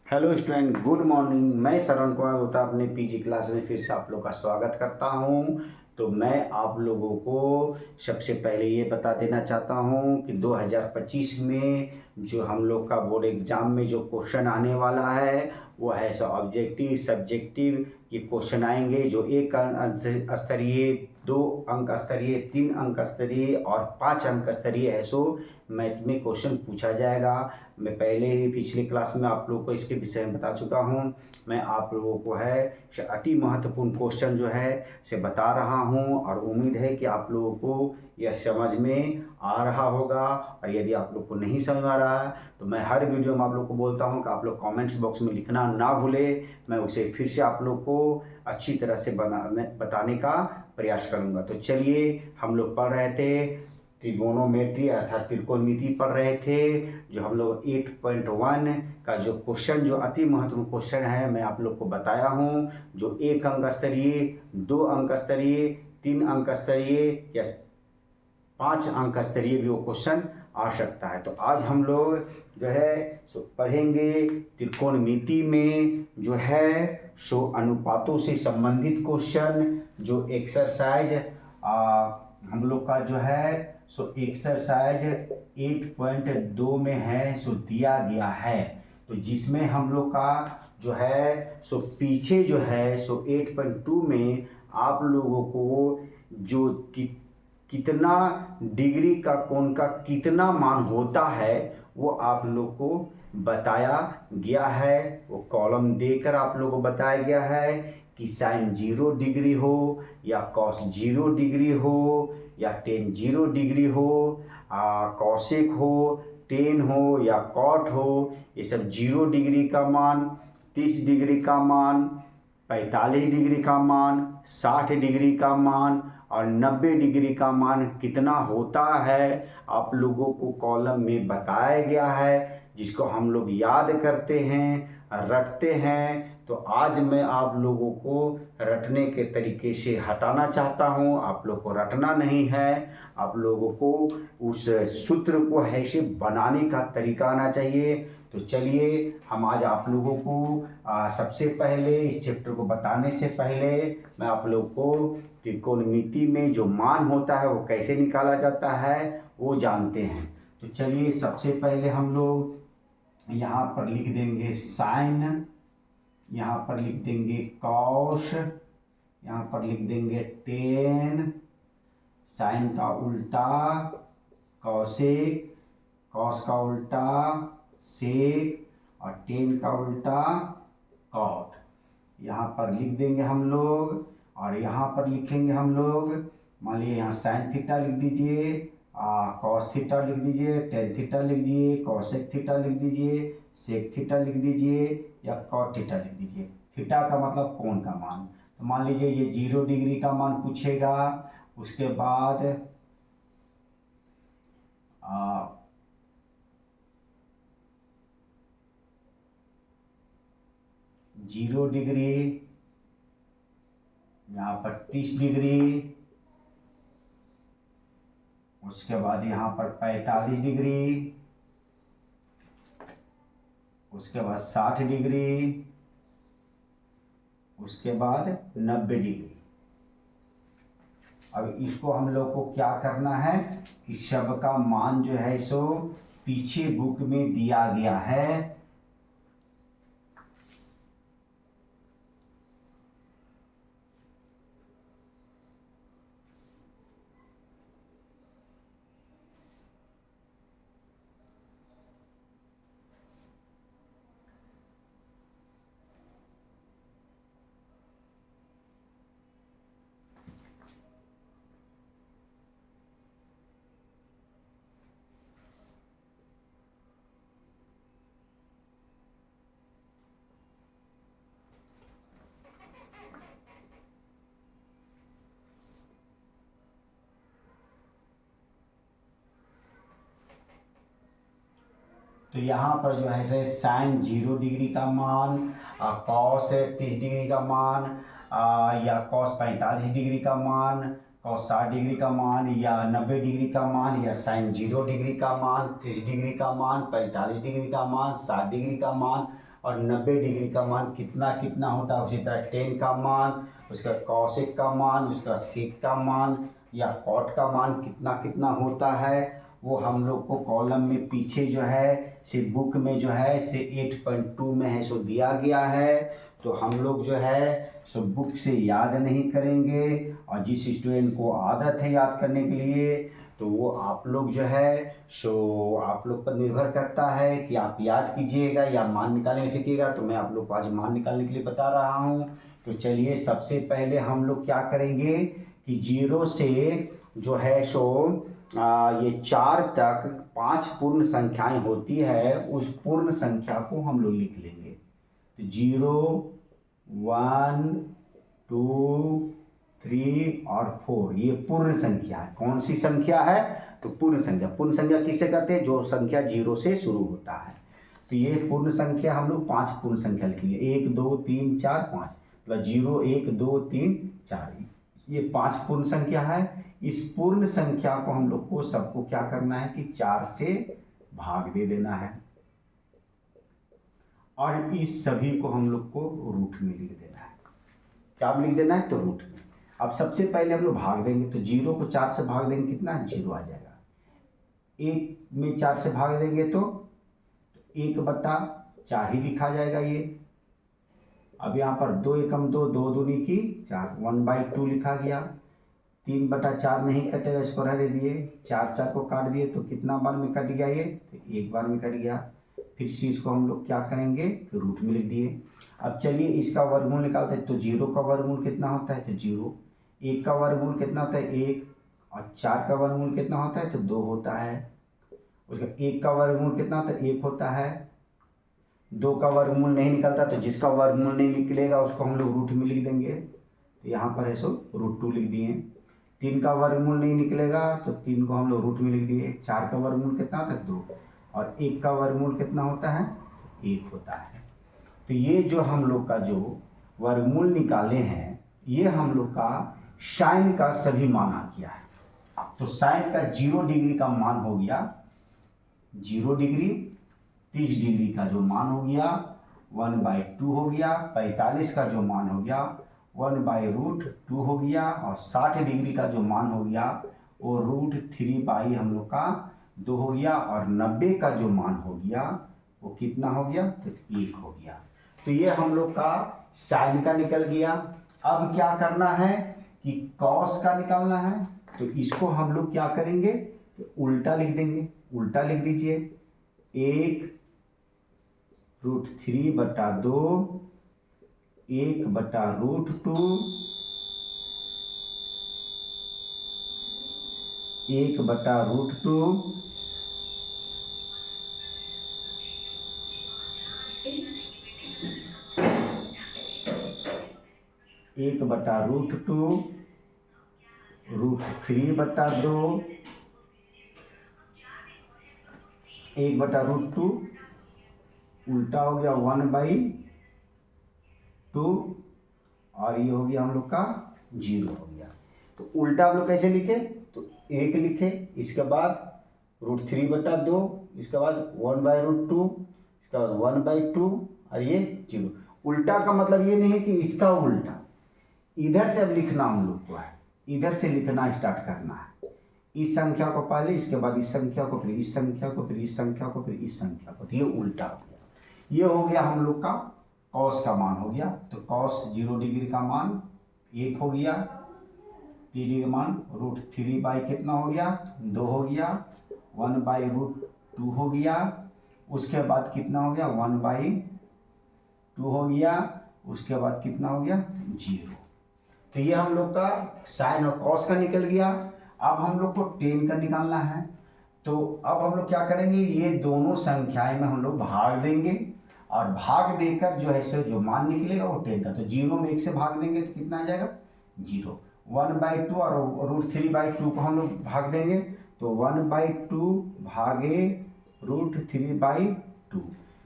Hello student, good morning. मैं श्रवण कुमार होता अपने पीजी क्लास में फिर से आप लोग का स्वागत करता हूं। तो मैं आप लोगों को सबसे पहले ये बता देना चाहता हूं कि 2025 में जो हम लोग का बोर्ड एग्जाम में जो क्वेश्चन आने वाला है वो है सो ऑब्जेक्टिव सब्जेक्टिव ये क्वेश्चन आएंगे, जो एक अंक स्तरीय, 2 अंक स्तरीय, 3 अंक स्तरीय और 5 अंक स्तरीय है सो मैथ में क्वेश्चन पूछा जाएगा। मैं पहले ही पिछली क्लास में आप लोगों को इसके विषय में बता चुका हूं। मैं आप लोगों को है अति महत्वपूर्ण क्वेश्चन जो है से बता रहा हूं और उम्मीद है कि आप लोगों को यह समझ में आ रहा होगा। और यदि आप लोग को नहीं समझ आ रहा है तो मैं हर वीडियो में आप लोग को बोलता हूं कि आप लोग कमेंट्स बॉक्स में लिखना ना भूले। मैं उसे फिर से आप लोग को अच्छी तरह से बताने का प्रयास करूंगा। तो चलिए, हम लोग पढ़ रहे थे त्रिगोनोमेट्री अर्थात त्रिकोणमिति पढ़ रहे थे, जो हम लोग 8.1 का जो क्वेश्चन, जो अति महत्वपूर्ण क्वेश्चन है, मैं आप लोग को बताया हूं। जो 1 अंक स्तरीय, 2 अंक स्तरीय, 3 अंक स्तरीय या 5 अंक स्तरीय भी वो क्वेश्चन आ सकता है। तो आज हम लोग जो है सो पढ़ेंगे त्रिकोणमिति में जो है सो अनुपातों से संबंधित क्वेश्चन, जो एक्सरसाइज हम लोग का जो है सो एक्सरसाइज 8.2 में है सो दिया गया है। तो जिसमें हम लोग का जो है सो पीछे जो है सो 8.2 में आप लोगों को जो कितना डिग्री का कोण का कितना मान होता है वो आप लोग को बताया गया है। वो कॉलम देकर आप लोगों को बताया गया है कि साइन 0 डिग्री हो या कॉस 0 डिग्री हो या टेन 0 डिग्री हो, कॉसेक हो, टेन हो या कॉट हो, ये सब 0 डिग्री का मान, 30 डिग्री का मान, 45 डिग्री का मान, 60 डिग्री का मान और 90 डिग्री का मान कितना होता है आप लोगों को कॉलम में बताया गया है, जिसको हम लोग याद करते हैं, रटते हैं। तो आज मैं आप लोगों को रटने के तरीके से हटाना चाहता हूं। आप लोग को रटना नहीं है, आप लोगों को उस सूत्र को ऐसे बनाने का तरीका आना चाहिए। तो चलिए, हम आज आप लोगों को सबसे पहले इस चैप्टर को बताने से पहले मैं आप लोग को त्रिकोणमिति में जो मान होता है वो कैसे निकाला जाता है वो जानते हैं। तो चलिए, सबसे पहले हम लोग यहाँ पर लिख देंगे साइन, यहाँ पर लिख देंगे कॉस, यहाँ पर लिख देंगे टेन, साइन का उल्टा कॉसेक, कॉस का उल्टा सेक और टेन का उल्टा कॉट। यहाँ पर लिख देंगे हम लोग और यहाँ पर लिखेंगे हम लोग, मान लीजिए यहाँ साइन थीटा लिख दीजिए, कॉस थीटा लिख दीजिए, टेन थीटा लिख दीजिए, कॉसेक थीटा लिख दीजिए, सेक थीटा लिख दीजिए या कॉट थीटा लिख दीजिए। थीटा का मतलब कोण का मान। तो मान लीजिए ये 0 डिग्री का मान पूछेगा, उसके बाद 0 डिग्री, यहाँ पर 30 डिग्री, उसके बाद यहाँ पर 45 डिग्री, उसके बाद 60 डिग्री, उसके बाद 90 डिग्री। अब इसको हम लोग को क्या करना है कि सब का मान जो है सो पीछे बुक में दिया गया है। तो यहाँ पर जो है साइन 0 डिग्री का मान, कॉस 30 डिग्री का मान, या कॉस 45 डिग्री का मान, कॉस 60 डिग्री का मान या 90 डिग्री का मान, या साइन 0 डिग्री का मान, 30 डिग्री का मान, 45 डिग्री का मान, 60 डिग्री का मान और 90 डिग्री का मान कितना कितना होता है। उसी तरह टेन का मान, उसका कॉसेक का मान, उसका सेक का मान या कॉट का मान कितना कितना होता है, वो हम लोग को कॉलम में पीछे जो है से बुक में जो है से 8.2 में है सो दिया गया है। तो हम लोग जो है सो बुक से याद नहीं करेंगे, और जिस स्टूडेंट को आदत है याद करने के लिए तो वो आप लोग जो है सो आप लोग पर निर्भर करता है कि आप याद कीजिएगा या मान निकालने सीखिएगा। तो मैं आप लोग को आज मान निकालने के लिए बता रहा हूँ। तो चलिए सबसे पहले हम लोग क्या करेंगे कि 0 से जो है सो ये 4 तक 5 पूर्ण संख्याएं होती है, उस पूर्ण संख्या को हम लोग लिख लेंगे। तो 0, 1, 2, 3 और 4 ये पूर्ण संख्या है। कौन सी संख्या है? तो पूर्ण संख्या। पूर्ण संख्या किससे कहते हैं? जो संख्या 0 से शुरू होता है। तो ये पूर्ण संख्या हम लोग 5 पूर्ण संख्या लिख लिए, 1, 2, 3, 4, 5, मतलब 0, 1, 2, 3, 4 ये 5 पूर्ण संख्या है। इस पूर्ण संख्या को हम लोग को सबको क्या करना है कि 4 से भाग दे देना है, और इस सभी को हम लोग को रूट में लिख देना है। क्या लिख देना है? तो रूट में। अब सबसे पहले हम लोग भाग देंगे, तो 0 को 4 से भाग देंगे कितना? 0 आ जाएगा। 1 में 4 से भाग देंगे तो 1/4 ही लिखा जाएगा ये। अब यहाँ पर 2 एकम 2, 2 दूनी की 4, 1/2 लिखा गया। 3/4 नहीं कटेगा, इसको रहने दिए। 4 4 को काट दिए तो कितना बार में कट गया ये? तो एक बार में कट गया। फिर से इसको हम लोग क्या करेंगे कि रूट में लिख दिए। अब चलिए इसका वर्गमूल निकालते हैं। तो 0 का वर्गमूल कितना होता है? तो 0। 1 का वर्गमूल कितना होता है? 1। और 4 का वर्गमूल कितना होता है? तो 2 होता है। उसका 1 का वर्गमूल कितना होता है? 1 होता है। 2 का वर्गमूल नहीं निकलता, तो जिसका वर्गमूल नहीं निकलेगा उसको हम लोग रूट में लिख देंगे। तो यहाँ पर है सो √2 लिख दिए। 3 का वर्गमूल नहीं निकलेगा तो 3 को हम लोग रूट में लिख दिए। 4 का वर्गमूल कितना होता है? 2। और 1 का वर्गमूल कितना होता है? 1 होता है। तो ये जो हम लोग का जो वर्गमूल निकाले हैं, ये हम लोग का साइन का सभी मान आ गया है। तो साइन का 0 डिग्री का मान हो गया 0 डिग्री। 30 डिग्री का जो मान हो गया 1/2 हो गया। 45 का जो मान हो गया 1/√2 हो गया। और 60 डिग्री का जो मान हो गया वो √3 हम लोग का 2 हो गया। और 90 का जो मान हो गया वो कितना हो गया? तो 1 हो गया। तो ये हम लोग का साइन का निकल गया। अब क्या करना है कि कॉस का निकालना है। तो इसको हम लोग क्या करेंगे कि उल्टा लिख देंगे। उल्टा लिख दीजिए। 1 √3/2 1/√2 1/√2 1/√2 √3/2 1/√2 उल्टा हो गया 1/2 और ये हो गया हम लोग का 0 हो गया। तो उल्टा हम लोग कैसे लिखे? तो 1 लिखे, इसके बाद √3/2, इसके बाद 1/√2, इसके बाद 1/2 और ये 0। उल्टा का मतलब ये नहीं है कि इसका उल्टा, इधर से अब लिखना हम लोग को है। इधर से लिखना स्टार्ट करना है। इस संख्या को पहले, इसके बाद इस संख्या को, फिर इस संख्या को, फिर इस संख्या को, फिर इस संख्या को। तो ये उल्टा हो गया। ये हो गया हम लोग का कॉस का मान हो गया। तो कॉस 0 डिग्री का मान 1 हो गया। 3 डिग्री मान √3 कितना हो गया? 2 हो गया। 1/√2 हो गया। उसके बाद कितना हो गया? 1/2 हो गया। उसके बाद कितना हो गया? 0। तो ये हम लोग का साइन और कॉस का निकल गया। अब हम लोग को टेन का निकालना है। तो अब हम लोग क्या करेंगे, ये दोनों संख्याएं में हम लोग भाग देंगे, और भाग देकर जो है सो जो मान निकलेगा वो टेन का। तो 0 में 1 से भाग देंगे तो कितना आ जाएगा? 0। 1/2 और √3/2 को हम लोग भाग देंगे तो 1/2 भागे √3/2।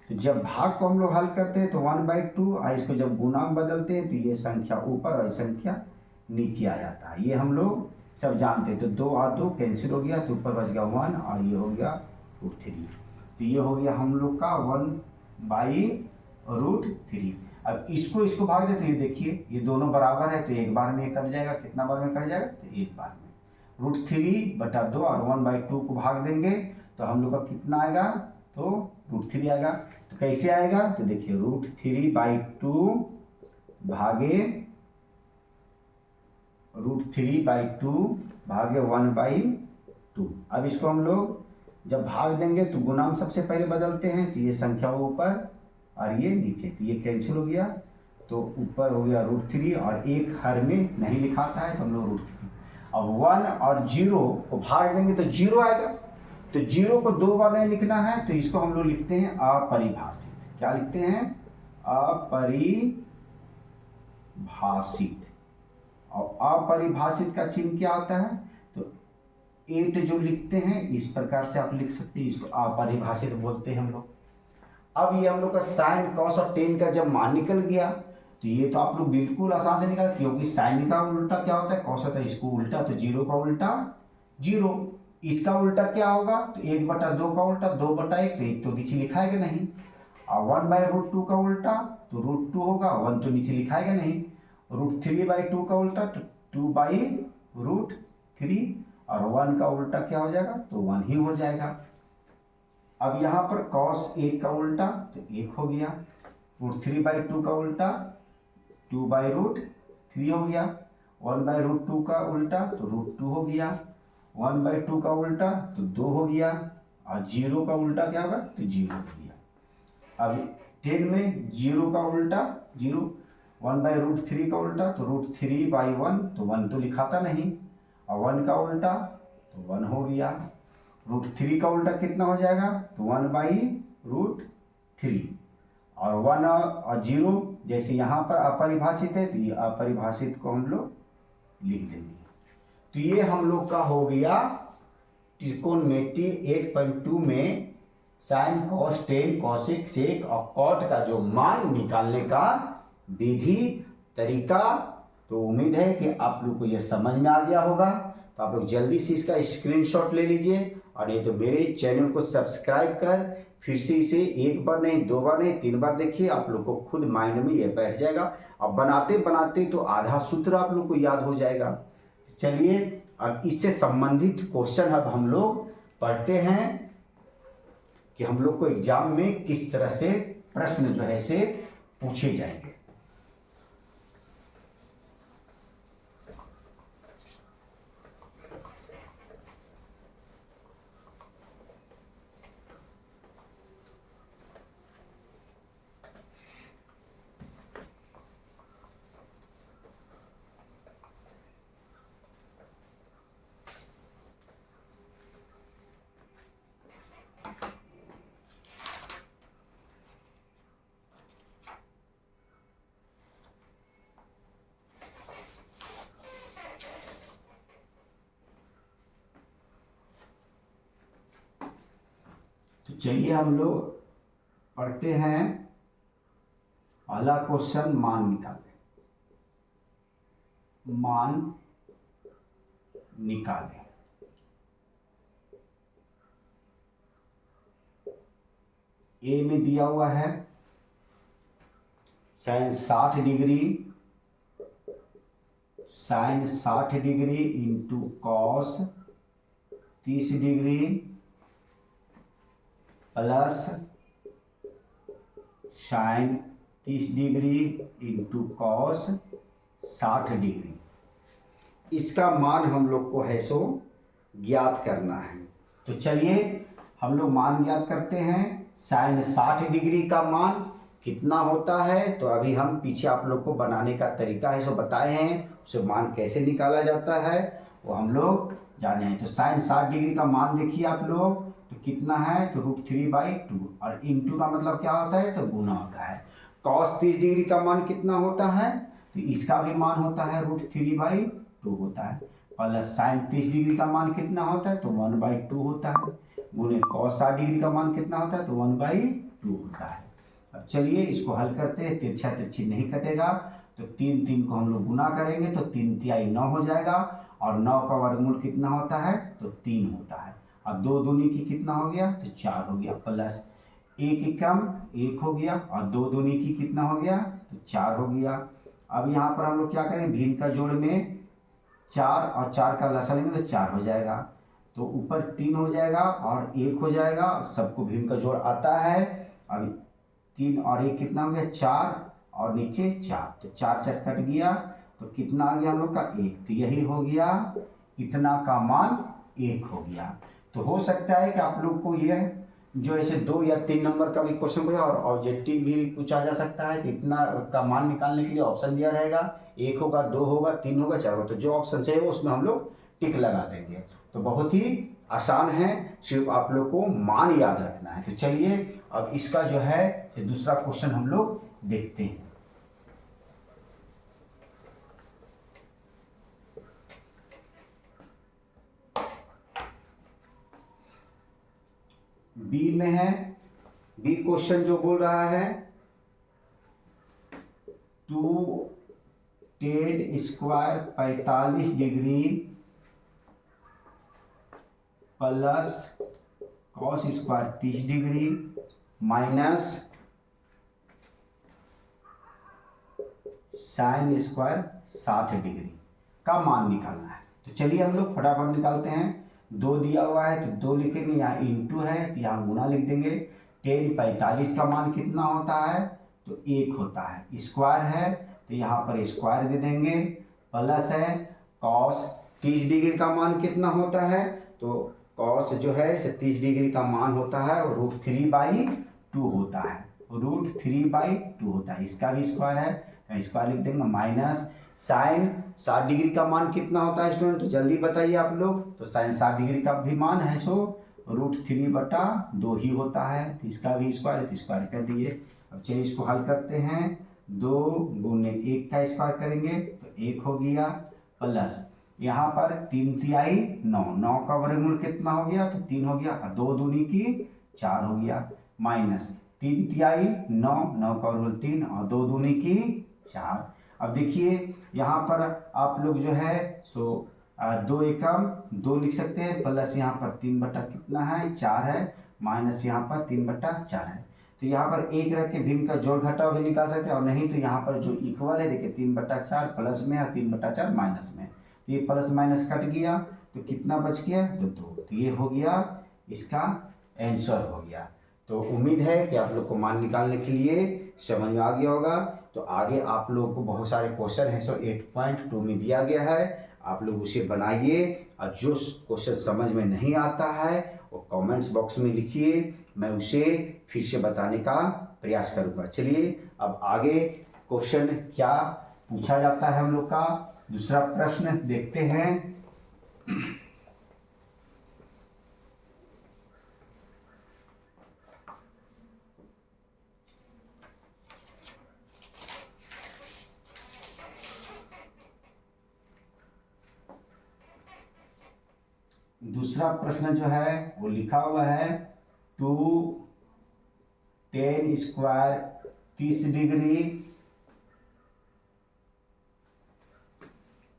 तो जब भाग को हम लोग हल करते हैं तो 1/2 और इसको जब गुणा में बदलते हैं तो ये संख्या ऊपर और संख्या नीचे आ जाता है। ये हम लोग सब जानते हैं। तो 2 और 2 कैंसिल हो गया तो ऊपर बच गया 1 और ये हो गया √3। तो ये हो गया हम लोग का 1/√3 √3। अब इसको भाग दे तो ये देखिए ये दोनों बराबर है तो एक बार में ये कट जाएगा। कितना बार में कट जाएगा? तो एक बार में। √3/2 और 1/2 को भाग देंगे तो हम लोग का कितना आएगा? तो √3 आएगा। तो कैसे आएगा? तो देखिए √3/2 भागे √3/2 1/2। अब इसको हम लोग जब भाग देंगे तो गुणांक सबसे पहले बदलते हैं तो ये संख्या वो ऊपर और ये नीचे, तो ये कैंसिल हो गया तो ऊपर हो गया √3 और एक हर में नहीं लिखाता है तो हम लोग √3। अब 1 और 0 को भाग देंगे तो 0 आएगा। तो 0 को 2 बार नहीं लिखना है तो इसको हम लोग लिखते हैं अपरिभाषित। क्या लिखते हैं? अपरिभाषित। और अपरिभाषित का चिन्ह क्या होता है? तो 8 जो लिखते हैं इस प्रकार से आप लिख सकते हैं, इसको अपरिभाषित बोलते हैं हम लोग। अब ये हम लोग का साइन कॉस और टेन का जब मान निकल गया तो ये तो आप लोग बिल्कुल आसान से निकाल, क्योंकि साइन का उल्टा क्या होता है? कॉस होता है। इसको उल्टा तो 0 का उल्टा 0, इसका उल्टा क्या होगा? तो 1/2 का उल्टा 2/1, तो एक तो नीचे लिखाएगा नहीं। और 1/√2 का उल्टा तो √2 होगा, 1 तो नीचे लिखाएगा नहीं। √3/2 का उल्टा तो 2/√3 और 1 का उल्टा क्या हो जाएगा? तो 1 ही हो जाएगा। अब यहाँ पर cos 1 का उल्टा तो 1 हो गया। √3/2 का उल्टा 2/√3 हो गया। 1/√2 का उल्टा तो √2 हो गया। 1/2 का उल्टा तो 2 हो गया और 0 का उल्टा क्या होगा? तो 0 हो गया। अब 10 में 0 का उल्टा 0, 1/√3 का उल्टा तो √3/1, तो 1 तो लिखाता नहीं, और 1 का उल्टा तो 1 हो गया। √3 का उल्टा कितना हो जाएगा? तो 1/√3 और 1 और 0 जैसे यहाँ पर अपरिभाषित है तो ये अपरिभाषित को हम लोग लिख देंगे। तो ये हम लोग का हो गया त्रिकोणमिति 8.2 में sine cos tan cosec sec और कॉट का जो मान निकालने का विधि तरीका। तो उम्मीद है कि आप लोग को यह समझ में आ गया होगा। तो आप लोग जल्दी से इसका स्क्रीनशॉट ले लीजिए और नहीं तो मेरे चैनल को सब्सक्राइब कर फिर से इसे एक बार नहीं, 2 बार नहीं, 3 बार देखिए, आप लोग को खुद माइंड में ये बैठ जाएगा। अब बनाते बनाते तो आधा सूत्र आप लोग को याद हो जाएगा। चलिए अब इससे संबंधित क्वेश्चन अब हम लोग पढ़ते हैं कि हम लोग को एग्जाम में किस तरह से प्रश्न जो है से पूछे जाएंगे। तो चलिए हम लोग पढ़ते हैं पहला क्वेश्चन, मान निकालें। मान निकालें। ए में दिया हुआ है sine 60 degree, sine 60 degree into cos 30 degree plus sine 30 degree into cos 60 degree. इसका मान हम लोग को है सो ज्ञात करना है। तो चलिए हम लोग मान ज्ञात करते हैं। साइन 60 डिग्री का मान कितना होता है? तो अभी हम पीछे आप लोग को बनाने का तरीका है सो बताए हैं, उसे मान कैसे निकाला जाता है वो हम लोग जाने हैं। तो साइन 60 डिग्री का मान देखिए आप लोग, तो कितना है? तो √3/2 और इंटू का मतलब क्या होता है? तो गुना होता है। कॉस 30 डिग्री का मान कितना होता है? तो इसका भी मान होता है √3/2 होता है। प्लस साइन 30 डिग्री का मान कितना होता है? तो 1/2 होता है। गुने कॉस 60 डिग्री का मान कितना होता है? तो 1/2 होता है। अब चलिए इसको हल करते हैं। तिरछा तिरछी नहीं कटेगा तो 3 को हम लोग गुना करेंगे तो 3 तिहाई 9 हो जाएगा और 9 का वर्गमूल कितना होता है? तो 3 होता है। अब 2 दूनी की कितना हो गया? तो 4 हो गया। प्लस एक एकम एक हो गया और दो दूनी की कितना हो गया, तो 4 हो गया। अब यहाँ पर हम लोग क्या करें, भिन्न का जोड़ में 4 और 4 का लसा लेंगे तो 4 हो जाएगा, तो ऊपर 3 हो जाएगा और 1 हो जाएगा, सबको भिन्न का जोड़ आता है। अब 3 और 1 कितना हो गया, 4 और नीचे 4, तो 4 4 कट गया, तो कितना आ गया हम लोग का 1, तो यही हो गया, इतना का मान 1 हो गया। तो हो सकता है कि आप लोग को यह जो ऐसे 2 या 3 नंबर का भी क्वेश्चन पूछा और ऑब्जेक्टिव भी पूछा जा सकता है, तो इतना का मान निकालने के लिए ऑप्शन दिया रहेगा, 1 होगा, 2 होगा, 3 होगा, 4 होगा, तो जो ऑप्शन चाहिए वो उसमें हम लोग टिक लगा देंगे। तो बहुत ही आसान है, सिर्फ आप लोग को मान याद रखना है। तो चलिए अब इसका जो है दूसरा क्वेश्चन हम लोग देखते हैं। बी में है, बी क्वेश्चन जो बोल रहा है 2 tan square 45 degree plus cos square 30 degree minus sine square 60 degree का मान निकालना है। तो चलिए हम लोग फटाफट निकालते हैं। 2 दिया हुआ है तो 2 लिखेंगे, यहाँ इंटू है तो यहाँ गुना लिख देंगे। tan 45 का मान कितना होता है, तो 1 होता है, स्क्वायर है तो यहाँ पर स्क्वायर दे देंगे, प्लस है कॉस 30 डिग्री का मान कितना होता है, तो कॉस जो है 30 डिग्री का मान होता है और √3/2 होता है, √3/2 होता है, इसका भी स्क्वायर है तो स्क्वायर लिख देंगे, माइनस साइन 60 डिग्री का मान कितना होता है स्टूडेंट, तो जल्दी बताइए आप लोग। तो साइन 60 डिग्री का भी मान है सो √3/2 ही होता है, तो इसका भी स्क्वायर है तो स्क्वायर कर दिए। अब चलिए इसको हल करते हैं, 2 गुने 1 का स्क्वायर करेंगे तो 1 हो गया, प्लस यहाँ पर 3 तिहाई 9, 9 का वर्गमूल कितना हो गया, तो 3 हो गया, और 2 दूनी की 4 हो गया, माइनस 3 तिहाई 9, 9 का वर्गमूल 3 और 2 दूनी की 4। अब देखिए यहाँ पर आप लोग जो है सो 2 एकम 2 लिख सकते हैं, प्लस यहाँ पर 3 बटा कितना है 4 है, माइनस यहाँ पर 3/4 है। तो यहाँ पर 1 रख के भिन्न का जोड़ घटाव भी निकाल सकते हैं, और नहीं तो यहाँ पर जो इक्वल है देखिए 3/4 प्लस में है, 3/4 माइनस में, तो ये प्लस माइनस कट गया तो कितना बच गया, तो 2, तो ये हो गया इसका आंसर हो गया। तो उम्मीद है कि आप लोग को मान निकालने के लिए समझ में आ गया होगा। तो आगे आप लोगों को बहुत सारे क्वेश्चन हैं, सो 8.2 में दिया गया है, आप लोग उसे बनाइए, और जो क्वेश्चन समझ में नहीं आता है वो कमेंट्स बॉक्स में लिखिए, मैं उसे फिर से बताने का प्रयास करूँगा। चलिए अब आगे क्वेश्चन क्या पूछा जाता है हम लोग का, दूसरा प्रश्न देखते हैं। दूसरा प्रश्न जो है वो लिखा हुआ है 2 tan स्क्वायर 30 डिग्री,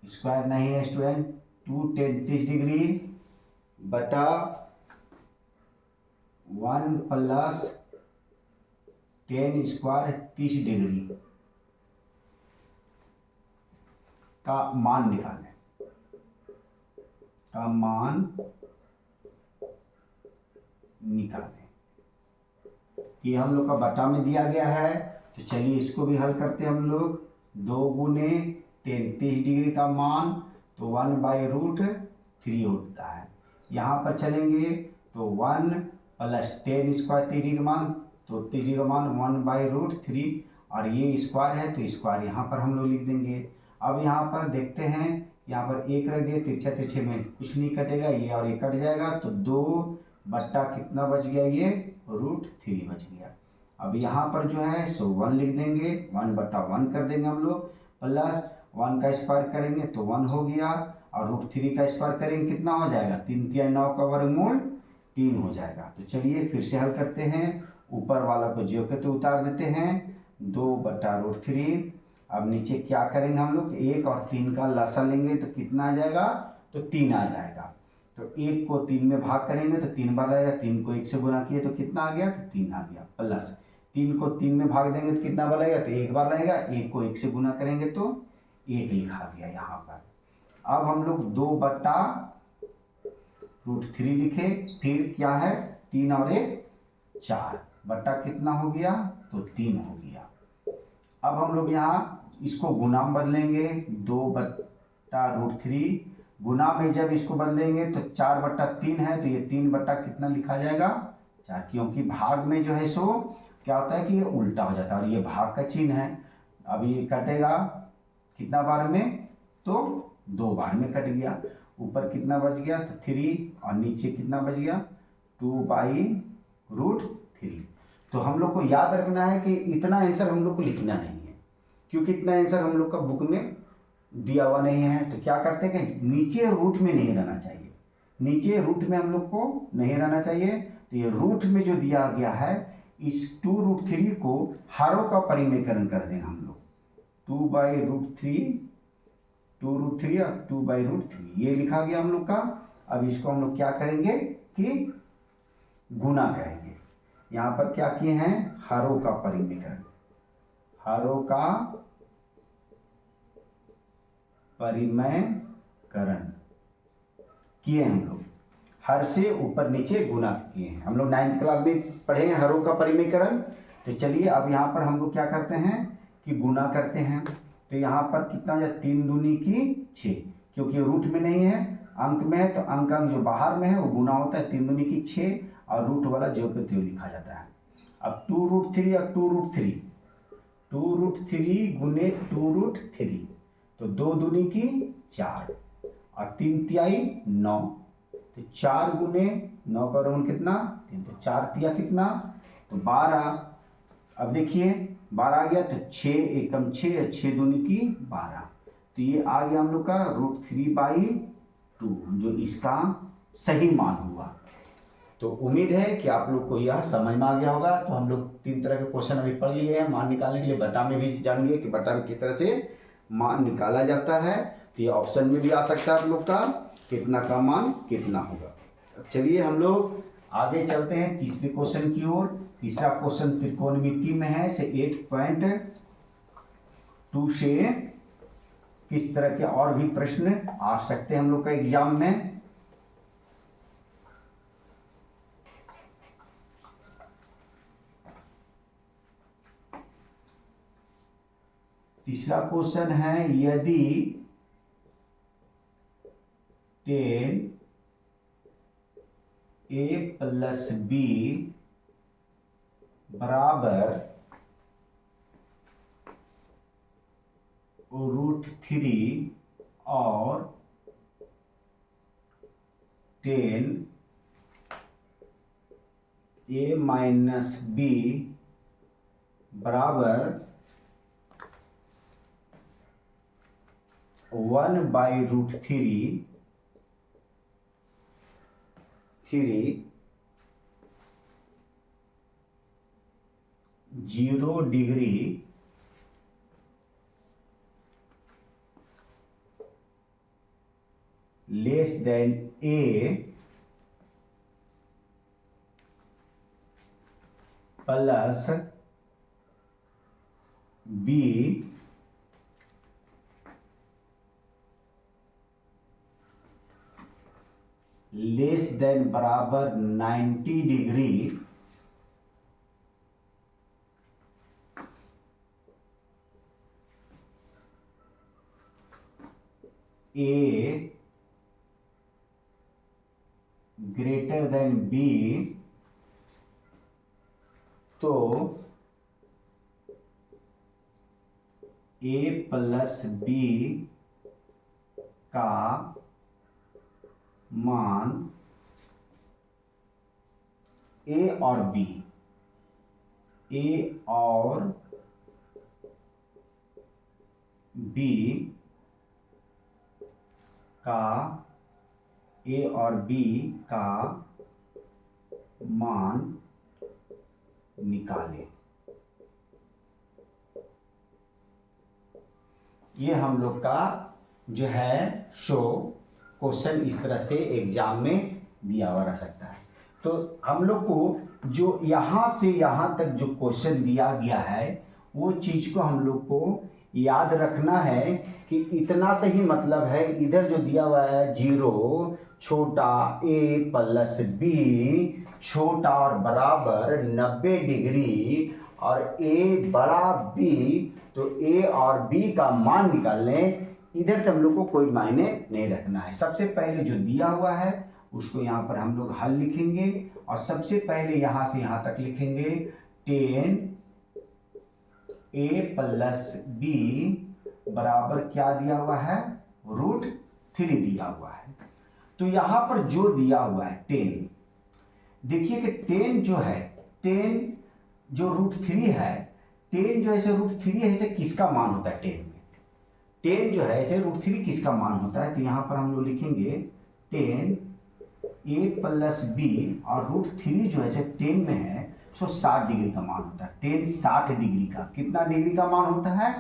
स्क्वायर नहीं है स्टूडेंट, 2 tan 30 डिग्री बटा 1 प्लस tan स्क्वायर 30 डिग्री का मान निकालें, का मान निकालें। ये हम लोग का बटा में दिया गया है, तो चलिए इसको भी हल करते हैं हम लोग। 2 गुने 30 डिग्री का मान तो 1/√3 होता है, यहाँ पर चलेंगे तो 1 प्लस tan स्क्वायर 30 डिग्री का मान, तो 30 डिग्री का मान 1/√3, और ये स्क्वायर है तो स्क्वायर यहाँ पर हम लोग लिख देंगे। अब यहाँ पर देखते हैं, यहाँ पर 1 रख दिए, तिरछा तिरछे में कुछ नहीं कटेगा, ये और ये कट जाएगा, तो 2 बट्टा कितना बच गया, ये √3 बच गया। अब यहाँ पर जो है सो 1 लिख देंगे, 1/1 कर देंगे हम लोग, प्लस 1 का स्क्वायर करेंगे तो 1 हो गया, और √3 का स्क्वायर करेंगे कितना हो जाएगा, 3 तिहाई 9 का वर्गमूल 3 हो जाएगा। तो चलिए फिर से हल करते हैं, ऊपर वाला को ज्यों के तो उतार देते हैं, 2/√3। अब नीचे क्या करेंगे हम लोग, 1 और 3 का लसा लेंगे तो कितना आ जाएगा, तो 3 आ जाएगा। तो 1 को 3 में भाग करेंगे तो 3 बार आएगा, 3 को 1 से गुना किए तो कितना आ गया, तो 3 आ गया, प्लस 3 को 3 में भाग देंगे तो कितना बार आएगा, तो 1 बार आएगा, 1 को 1 से गुना करेंगे तो 1 लिखा गया यहाँ पर। अब हम लोग 2/√3 लिखे, फिर क्या है 3 और 1 4 बटा कितना हो गया, तो 3 हो गया। अब हम लोग यहाँ इसको गुना में बदलेंगे, 2/√3 गुना में जब इसको बदलेंगे तो 4/3 है, तो ये 3 बटा कितना लिखा जाएगा, 4, क्योंकि भाग में जो है सो क्या होता है कि ये उल्टा हो जाता है और ये भाग का चिन्ह है। अब ये कटेगा कितना बार में, तो 2 बार में कट गया। ऊपर कितना बच गया, तो 3 और नीचे कितना बच गया, 2/√3। तो हम लोग को याद रखना है कि इतना आंसर हम लोग को लिखना नहीं है, क्योंकि इतना आंसर हम लोग का बुक में दिया हुआ नहीं है। तो क्या करते हैं कि नीचे रूट में नहीं रहना चाहिए, नीचे रूट में हम लोग को नहीं रहना चाहिए। तो ये रूट में जो दिया गया है, इस 2√3 को हारों का परिमेयकरण कर देंगे हम लोग, 2/√3 और 2/√3 ये लिखा गया हम लोग का। अब इसको हम लोग क्या करेंगे कि गुना करेंगे। यहाँ पर क्या किए हैं, हारों का परिमेयकरण, हारों का परिमेयकरण किए हम लोग, हर से ऊपर नीचे गुना किए हैं। हम लोग 9th क्लास में पढ़े हैं हरों का परिमेयकरण। तो चलिए अब यहाँ पर हम लोग क्या करते हैं कि गुना करते हैं। तो यहाँ पर कितना हो जाए, 3 दूनी की 6, क्योंकि रूट में नहीं है अंक में है, तो अंक जो बाहर में है वो गुना होता है, 3 दूनी की 6 और रूट वाला जो के त्यों लिखा जाता है। अब 2√3 और 2√3 गुने 2√3, तो 2 दूनी की 4 और 3 तिहाई 9, तो 4 गुने 9 का वर्गमूल कितना 3, तो 4 तिया कितना, तो 12। अब देखिए 12 आ गया, तो 6 एकम 6 और 6 दूनी की 12, तो ये आ गया हम लोग का √3/2, जो इसका सही मान हुआ। तो उम्मीद है कि आप लोग को यह समझ में आ गया होगा। तो हम लोग 3 तरह के क्वेश्चन अभी पढ़ लिए हैं मान निकालने के लिए। बटा में भी जानेंगे कि बटा में किस तरह से मान निकाला जाता है। तो ये ऑप्शन में भी आ सकता है आप लोग का, कितना का मान कितना होगा। चलिए हम लोग आगे चलते हैं तीसरे क्वेश्चन की ओर। तीसरा क्वेश्चन त्रिकोणमिति में है, से 8.2 से किस तरह के और भी प्रश्न आ सकते हैं हम लोग का एग्जाम में। तीसरा क्वेश्चन है, यदि 10a + b बराबर √3 और 10a - b बराबर 1/√3 0 degree less than a plus b less than बराबर 90 degree a greater than b, तो a + b का मान a और b का मान निकालें। ये हम लोग का जो है शो क्वेश्चन इस तरह से एग्जाम में दिया हुआ रह सकता है। तो हम लोग को जो यहाँ से यहाँ तक जो क्वेश्चन दिया गया है वो चीज़ को हम लोग को याद रखना है कि इतना से ही मतलब है। इधर जो दिया हुआ है 0 छोटा a प्लस b छोटा और बराबर 90 डिग्री और a बड़ा b, तो a और b का मान निकालने, इधर से हम लोग को कोई मायने नहीं रखना है। सबसे पहले जो दिया हुआ है उसको यहाँ पर हम लोग हल लिखेंगे और सबसे पहले यहाँ से यहाँ तक लिखेंगे 10a प्लस b बराबर क्या दिया हुआ है, √3 दिया हुआ है। तो यहाँ पर जो दिया हुआ है 10, देखिए कि 10 जो है, 10 जो √3 है, 10 जो ऐसे √3 है, ऐसे किसका मान होता है 10 में? 10 जो है ऐसे √3 किसका मान होता है? तो यहाँ पर हम लोग लिखेंगे 10a प्लस b और √3 जो ऐसे 10 में है सो 60 डिग्री का मान होता है। 10 60 डिग्री का, कितना डिग्री का मान होता है?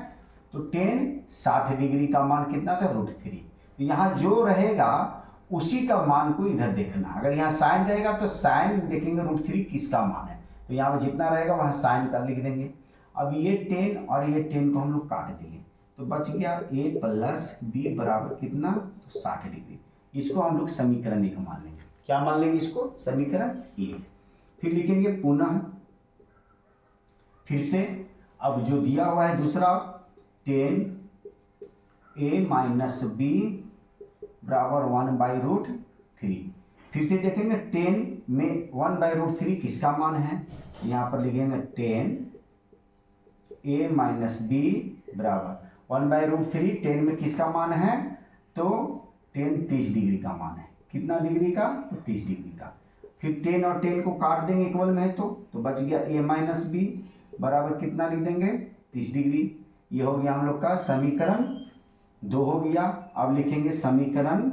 तो 10 60 डिग्री का मान कितना था, √3। तो यहाँ जो रहेगा उसी का मान को इधर देखना। अगर यहाँ साइन रहेगा तो साइन देखेंगे √3 किसका मान है, तो यहाँ पर जितना रहेगा वहाँ साइन का लिख देंगे। अब ये 10 और ये 10 को हम लोग काट दिए तो बच गया a प्लस b बराबर कितना, तो 60 डिग्री। इसको हम लोग समीकरण 1 मान लेंगे। क्या मान लेंगे इसको, समीकरण 1। फिर लिखेंगे पुनः, फिर से अब जो दिया हुआ है दूसरा 10a माइनस b बराबर 1/√3। फिर से देखेंगे 10 में 1/√3 किसका मान है, यहाँ पर लिखेंगे 10a माइनस b बराबर 1/√3। 10 में किसका मान है, तो 10 30 डिग्री का मान है। कितना डिग्री का, तो 30 डिग्री का। फिर 10 और 10 को काट देंगे इक्वल में है तो बच गया a माइनस b बराबर कितना लिख देंगे, 30 डिग्री। ये हो गया हम लोग का समीकरण 2 हो गया। अब लिखेंगे समीकरण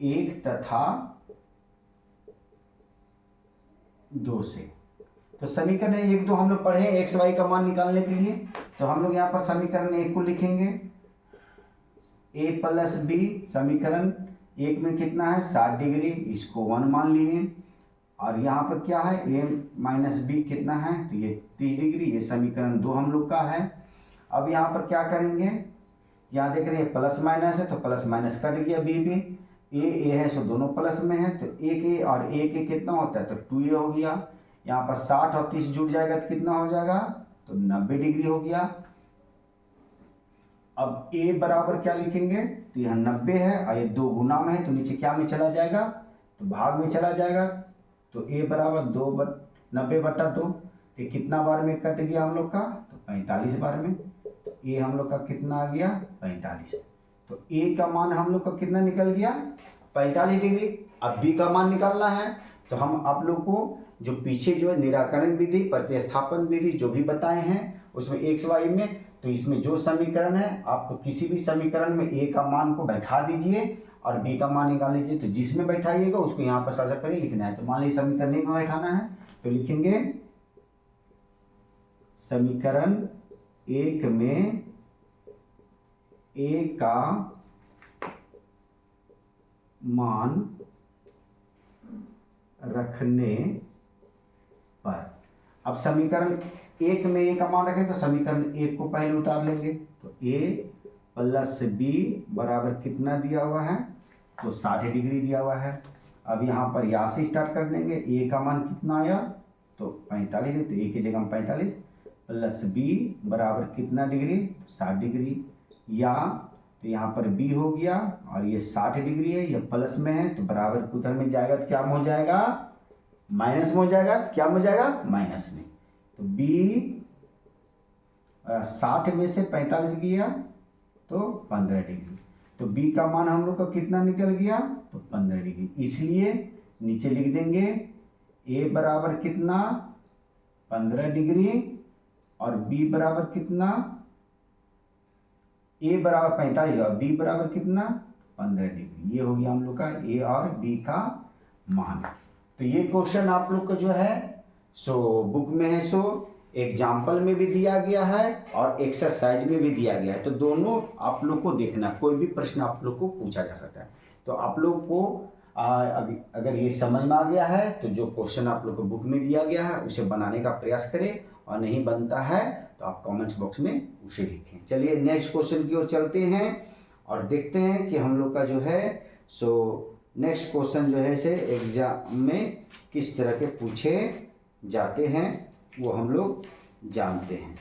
1 तथा 2 से। तो समीकरण 1 2 हम लोग पढ़े एक्स वाई का मान निकालने के लिए, तो हम लोग यहाँ पर समीकरण 1 को लिखेंगे a प्लस b। समीकरण 1 में कितना है, 60 डिग्री, इसको 1 मान लिए। और यहाँ पर क्या है, a माइनस b कितना है, तो ये 30 डिग्री। ये समीकरण 2 हम लोग का है। अब यहाँ पर क्या करेंगे, यहाँ देख रहे हैं प्लस माइनस है तो प्लस माइनस कट गया, b a है सो दोनों प्लस में है, तो 1a और 1a कितना होता है, तो 2a हो गया। यहाँ पर 60 और 30 जुड़ जाएगा तो कितना हो जाएगा, तो 90 डिग्री हो गया। अब a बराबर क्या लिखेंगे, तो यहाँ 90 है और ये 2 गुना में है तो नीचे क्या में चला जाएगा, तो भाग में चला जाएगा। तो a बराबर 90/2, ये कितना बार में कट गया हम लोग का, तो 45 बार में। तो a हम लोग का कितना आ गया, 45। तो a का मान हम लोग का कितना निकल गया, 45 डिग्री। अब b का मान निकालना है, तो हम आप लोग को जो पीछे जो है निराकरण विधि, प्रतिस्थापन विधि जो भी बताए हैं उसमें एक्स वाई में, तो इसमें जो समीकरण है आपको किसी भी समीकरण में a का मान को बैठा दीजिए और b का मान निकाल लीजिए। तो जिसमें बैठाइएगा उसको यहाँ पर सबसे पहले लिखना है। तो मान लीजिए समीकरण 1 में बैठाना है तो लिखेंगे समीकरण 1 में a का मान रखने पर। अब समीकरण 1 में a का मान रखें तो समीकरण 1 को पहले उतार लेंगे। तो a प्लस b बराबर कितना दिया हुआ है, तो 60 डिग्री दिया हुआ है। अब यहाँ पर यहाँ से स्टार्ट कर देंगे, a का मान कितना आया, तो 45, तो a की जगह हम 45 प्लस b बराबर कितना डिग्री, तो 60 डिग्री। या तो यहाँ पर b हो गया और ये 60 डिग्री है, ये प्लस में है तो बराबर उधर में जाएगा तो क्या हो जाएगा, माइनस में हो जाएगा। क्या हो जाएगा, माइनस में। तो b 60 में से 45 गया तो 15 डिग्री। तो b का मान हम लोग का कितना निकल गया, तो 15 डिग्री। इसलिए नीचे लिख देंगे a बराबर कितना, 15 डिग्री और b बराबर कितना, a बराबर 45 और b बराबर कितना, 15 डिग्री। ये हो गया हम लोग का a और b का मान। तो ये क्वेश्चन आप लोग का जो है सो बुक में है, सो एग्जाम्पल में भी दिया गया है और एक्सरसाइज में भी दिया गया है। तो दोनों आप लोग को देखना, कोई भी प्रश्न आप लोग को पूछा जा सकता है। तो आप लोग को अगर ये समझ में आ गया है तो जो क्वेश्चन आप लोग को बुक में दिया गया है उसे बनाने का प्रयास करें, और नहीं बनता है तो आप कमेंट्स बॉक्स में उसे लिखें। चलिए नेक्स्ट क्वेश्चन की ओर चलते हैं और देखते हैं कि हम लोग का जो है सो नेक्स्ट क्वेश्चन जो है से एग्जाम में किस तरह के पूछे जाते हैं वो हम लोग जानते हैं।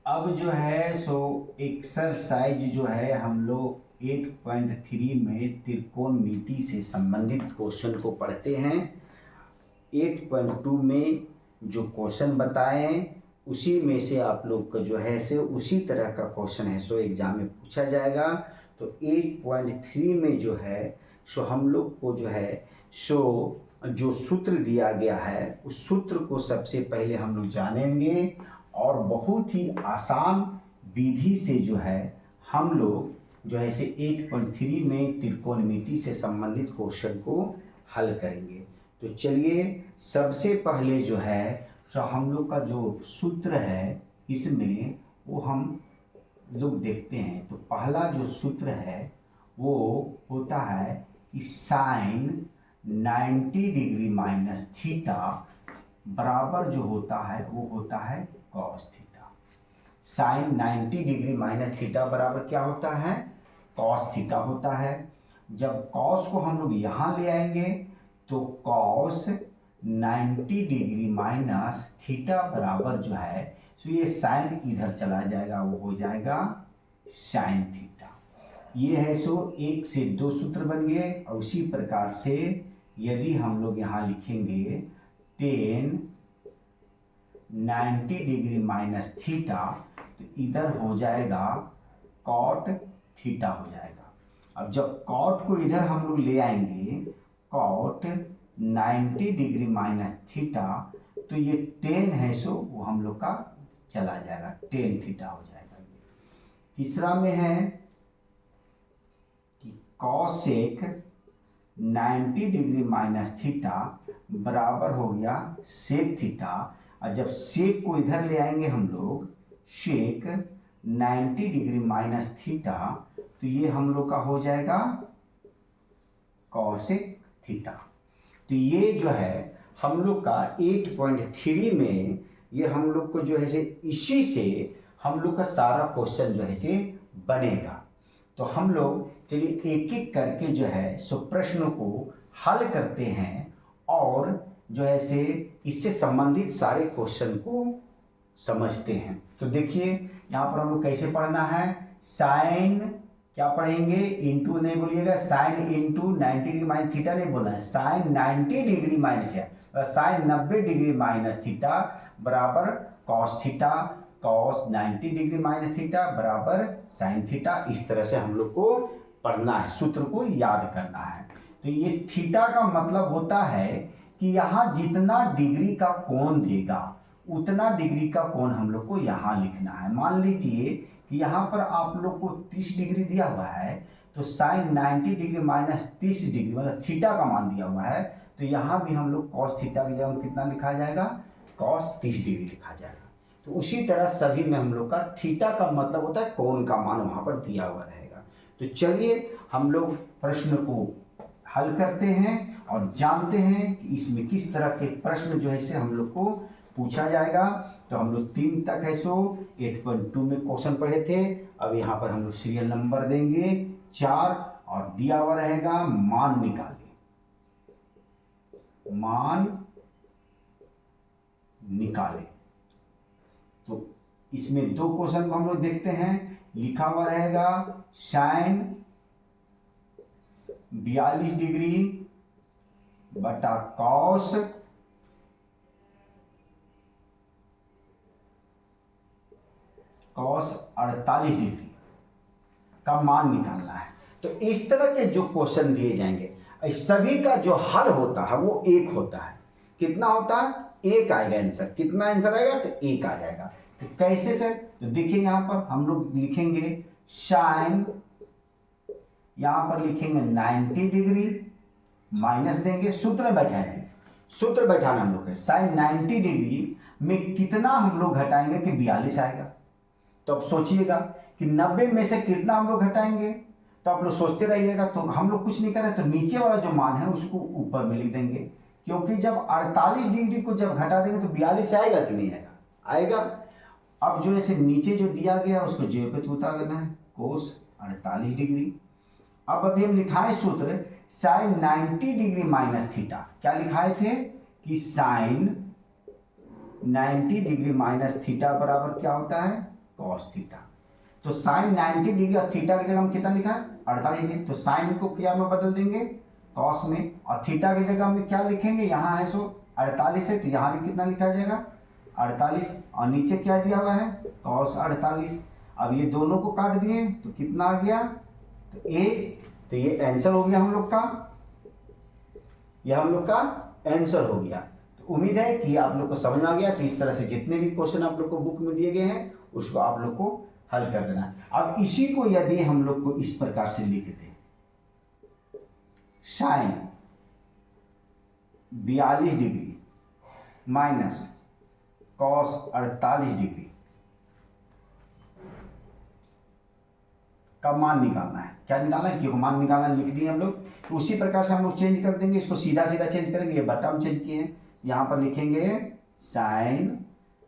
अब जो है सो एक्सरसाइज जो है हम लोग 8.3 में त्रिकोणमिति से संबंधित क्वेश्चन को पढ़ते हैं। 8.2 में जो क्वेश्चन बताए उसी में से आप लोग का जो है से उसी तरह का क्वेश्चन है सो एग्जाम में पूछा जाएगा। तो 8.3 में जो है सो हम लोग को जो है सो जो सूत्र दिया गया है उस सूत्र को सबसे पहले हम लोग जानेंगे, और बहुत ही आसान विधि से जो है हम लोग जो है इसे 8.3 में त्रिकोणमिति से संबंधित क्वेश्चन को हल करेंगे। तो चलिए सबसे पहले जो है तो हम लोग का जो सूत्र है इसमें वो हम लोग देखते हैं। तो पहला जो सूत्र है वो होता है कि साइन 90 डिग्री माइनस थीटा बराबर जो होता है वो होता है cos theta. Sine 90 degree minus theta बराबर क्या होता है? कॉस थीटा होता है। जब कॉस को हम लोग यहाँ ले आएंगे तो कॉस 90 डिग्री माइनस थीटा बराबर जो है तो ये साइन इधर चला जाएगा, वो हो जाएगा साइन थीटा। ये है सो 1 से 2 सूत्र बन गए। और उसी प्रकार से यदि हम लोग यहाँ लिखेंगे टेन 90 डिग्री माइनस थीटा तो इधर हो जाएगा कॉट थीटा हो जाएगा। अब जब कॉट को इधर हम लोग ले आएंगे कॉट 90 डिग्री माइनस थीटा तो ये टेन है सो वो हम लोग का चला जाएगा, टेन थीटा हो जाएगा। तीसरा में है कि कॉसेक 90 डिग्री माइनस थीटा बराबर हो गया सेक थीटा। और जब सेक को इधर ले आएंगे हम लोग शेक 90 डिग्री माइनस थीटा तो ये हम लोग का हो जाएगा कॉसेक थीटा। तो ये जो है हम लोग का 8.3 में ये हम लोग को जो है से इसी से हम लोग का सारा क्वेश्चन जो है से बनेगा। तो हम लोग चलिए एक एक करके जो है सो प्रश्नों को हल करते हैं और जो है से इससे संबंधित सारे क्वेश्चन को समझते हैं। तो देखिए यहाँ पर हम लोग कैसे पढ़ना है, साइन क्या पढ़ेंगे, इंटू नहीं बोलिएगा, sine into 90 degree minus theta नहीं बोलना है, साइन 90 डिग्री माइनस है, साइन 90 डिग्री माइनस थीटा बराबर cos theta, cos 90 degree minus theta बराबर साइन थीटा। इस तरह से हम लोग को पढ़ना है, सूत्र को याद करना है। तो ये थीटा का मतलब होता है कि यहाँ जितना डिग्री का कोण देगा उतना डिग्री का कोण हम लोग को यहाँ लिखना है। मान लीजिए कि यहाँ पर आप लोग को 30 डिग्री दिया हुआ है तो साइन 90 डिग्री माइनस 30 डिग्री मतलब थीटा का मान दिया हुआ है, तो यहाँ भी हम लोग कॉस थीटा की जगह कितना लिखा जाएगा, कॉस 30 डिग्री लिखा जाएगा। तो उसी तरह सभी में हम लोग का थीटा का मतलब होता है कोण का मान वहाँ पर दिया हुआ रहेगा। तो चलिए हम लोग प्रश्न को हल करते हैं और जानते हैं कि इसमें किस तरह के प्रश्न जो है से हम लोग को पूछा जाएगा। तो हम लोग 3 तक है सो 8.2 में क्वेश्चन पढ़े थे। अब यहाँ पर हम लोग सीरियल नंबर देंगे 4 और दिया हुआ रहेगा मान निकालिए, मान निकाले। तो इसमें 2 क्वेश्चन को हम लोग देखते हैं। लिखा हुआ रहेगा साइन 42 डिग्री बटा कॉस 48 डिग्री का मान निकालना है। तो इस तरह के जो क्वेश्चन दिए जाएंगे सभी का जो हल होता है वो एक होता है। कितना होता है? एक आएगा आंसर। कितना आंसर आएगा? तो एक आ जाएगा। तो कैसे सर? तो देखिए यहाँ पर हम लोग लिखेंगे साइन, यहाँ पर लिखेंगे 90 डिग्री माइनस देंगे, सूत्र बैठाएंगे। सूत्र बैठाना हम लोग है साइन 90 डिग्री में कितना हम लोग घटाएंगे कि 42 आएगा। तो अब सोचिएगा कि 90 में से कितना हम लोग घटाएंगे। तो आप लोग सोचते रहिएगा। तो हम लोग कुछ नहीं करें, तो नीचे वाला जो मान है उसको ऊपर में लिख देंगे, क्योंकि जब 48 डिग्री को जब घटा देंगे तो 42 आएगा कि नहीं आएगा? आएगा। अब जो ऐसे नीचे जो दिया गया उसको 0 पे तो उतार देना है, कोस 48 डिग्री। अब अभी हम लिखाए सूत्र साइन 90 डिग्री माइनस थीटा। क्या लिखाए थे कि साइन 90 डिग्री माइनस थीटा बराबर क्या होता है? Cos theta. तो साइन 90 डिग्री और थीटा की जगह हम कितना लिखा है? 48 डिग्री। तो साइन को क्या में बदल देंगे? कॉस में। और थीटा की जगह हम क्या लिखेंगे? यहाँ है सो 48 है, तो यहाँ भी कितना लिखा जाएगा? 48। और नीचे क्या दिया हुआ है? कॉस 48। अब ये दोनों को काट दिए तो कितना आ गया? तो 1। तो ये आंसर हो गया हम लोग का, यह हम लोग का आंसर हो गया। तो उम्मीद है कि आप लोग को समझ आ गया। तो इस तरह से जितने भी क्वेश्चन आप लोग को बुक में दिए गए हैं उसको आप लोग को हल कर देना है। अब इसी को यदि हम लोग को इस प्रकार से लिख दें, sine 42 degree minus cos 48 degree का मान निकालना है। क्या निकालना है? क्यों मान निकालना लिख दिए हम लोग। तो उसी प्रकार से हम लोग चेंज कर देंगे, इसको सीधा सीधा चेंज करेंगे। ये बटा हम चेंज किए हैं, यहाँ पर लिखेंगे sine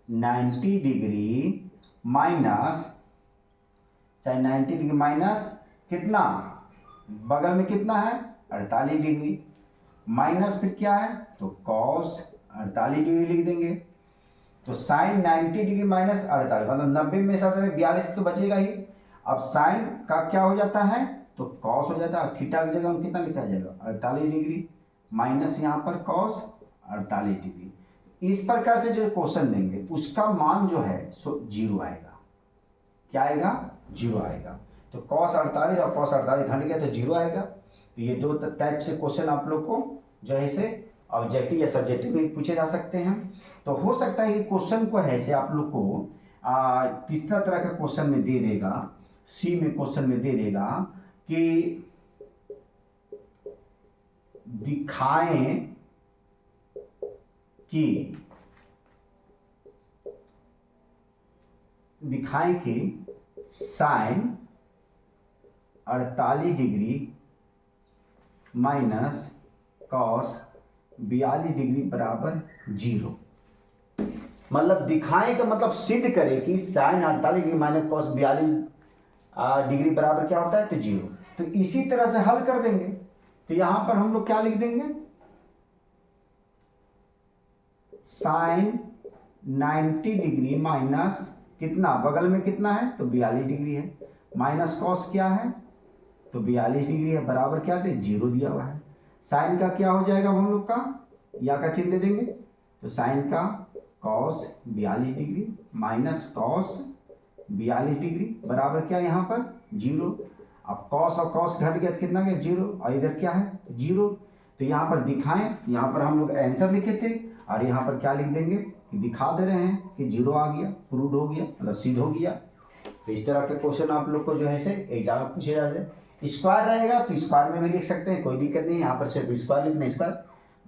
90 degree minus sine 90 degree minus कितना, बगल में कितना है? 48 डिग्री माइनस फिर क्या है? तो कॉस 48 डिग्री लिख देंगे। तो साइन 90 डिग्री माइनस 48 मतलब 90 में से 42 तो बचेगा ही। अब साइन का क्या हो जाता है? तो कॉस हो जाता है। थीटा की जगह हम कितना लिखा जाएगा? 48 डिग्री माइनस यहाँ पर कॉस 48 डिग्री। इस प्रकार से जो क्वेश्चन देंगे उसका मान जो है सो 0 आएगा। क्या आएगा? 0 आएगा। तो कॉस 48 और कॉस 48 घट गया तो 0 आएगा। तो ये 2 टाइप से क्वेश्चन आप लोग को जो है से ऑब्जेक्टिव या सब्जेक्टिव में पूछे जा सकते हैं। तो हो सकता है कि क्वेश्चन को है से आप लोग को तीसरा तरह का क्वेश्चन में दे देगा, सी में क्वेश्चन में दे देगा कि दिखाएं कि sine 48 degree minus cos 42 degree बराबर 0। मतलब दिखाएं का मतलब सिद्ध करें कि sine 48 degree minus cos 42 degree बराबर क्या होता है? तो 0। तो इसी तरह से हल कर देंगे। तो यहां पर हम लोग क्या लिख देंगे? साइन 90 डिग्री माइनस कितना, बगल में कितना है? तो 42 डिग्री है, माइनस कॉस क्या है? तो 42 डिग्री है, बराबर क्या दे? 0 दिया हुआ है। साइन का क्या हो जाएगा हम लोग का? या का चिन्ह दे देंगे। तो साइन का cos 42 degree minus cos 42 degree बराबर क्या यहाँ पर? 0। अब कॉस और कॉस घट गया तो कितना गया? 0। और इधर क्या है? 0। तो यहाँ पर दिखाएं, यहाँ पर हम लोग आंसर लिखे थे और यहाँ पर क्या लिख देंगे कि दिखा दे रहे हैं कि 0 आ गया, प्रूव हो गया, मतलब सिद्ध हो गया। तो इस तरह के क्वेश्चन आप लोग को जो है से एग्जाम में पूछे जाते हैं। स्क्वायर रहेगा तो स्क्वायर में भी लिख सकते हैं, कोई दिक्कत नहीं। यहाँ पर सिर्फ स्क्वायर लिखना स्क्वायर,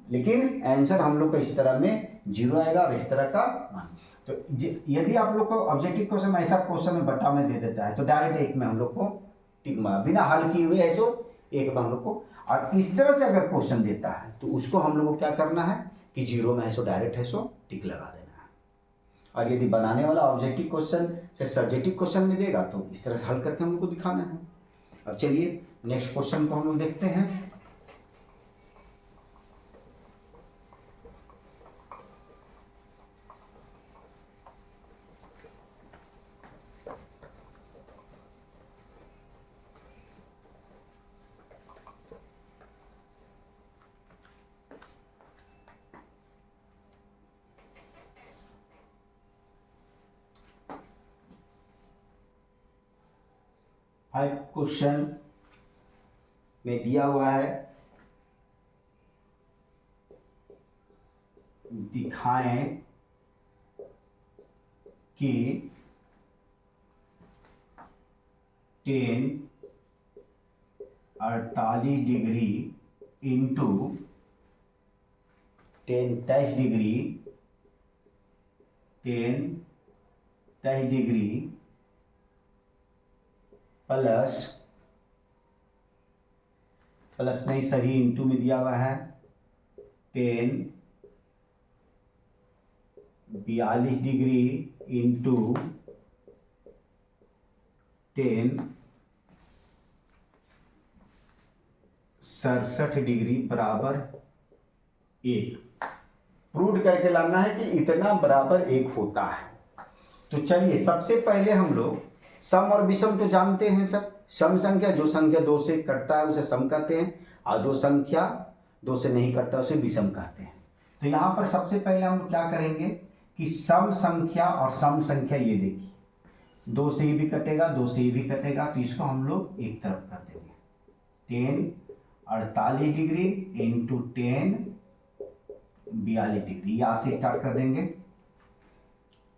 लेकिन आंसर हम लोग को इस तरह में 0 आएगा और इस तरह का मान। तो यदि आप लोग को ऑब्जेक्टिव क्वेश्चन ऐसा क्वेश्चन में बटा में दे देता है तो डायरेक्ट एक में हम लोग को टिक मार बिना हल किए हुए ऐसो एक में हम लोग को। और इस तरह से अगर क्वेश्चन देता है तो उसको हम लोग को क्या करना है कि जीरो में है सो डायरेक्ट है सो टिक लगा देना है। और यदि बनाने वाला ऑब्जेक्टिव क्वेश्चन से सब्जेक्टिव क्वेश्चन में देगा तो इस तरह से हल करके हम लोग को दिखाना है। अब चलिए नेक्स्ट क्वेश्चन को हम लोग देखते हैं। फाइव क्वेश्चन में दिया हुआ है दिखाएं कि 10 48 degree into 10 23 degree 10 23 degree plus नहीं सही इंटू में दिया हुआ है 10 42 डिग्री इंटू 10 67 डिग्री बराबर 1। प्रूव करके लाना है कि इतना बराबर 1 होता है। तो चलिए सबसे पहले हम लोग सम और विषम तो जानते हैं सब। सम संख्या जो संख्या 2 से कटता है उसे सम कहते हैं और जो संख्या 2 से नहीं कटता उसे विषम कहते हैं। तो यहाँ पर सबसे पहले हम लोग क्या करेंगे कि सम संख्या और सम संख्या ये देखिए 2 से ये भी कटेगा 2 से ये भी कटेगा तो इसको हम लोग एक तरफ कर देंगे 10 48 डिग्री इंटू 10 42 डिग्री यहाँ से स्टार्ट कर देंगे।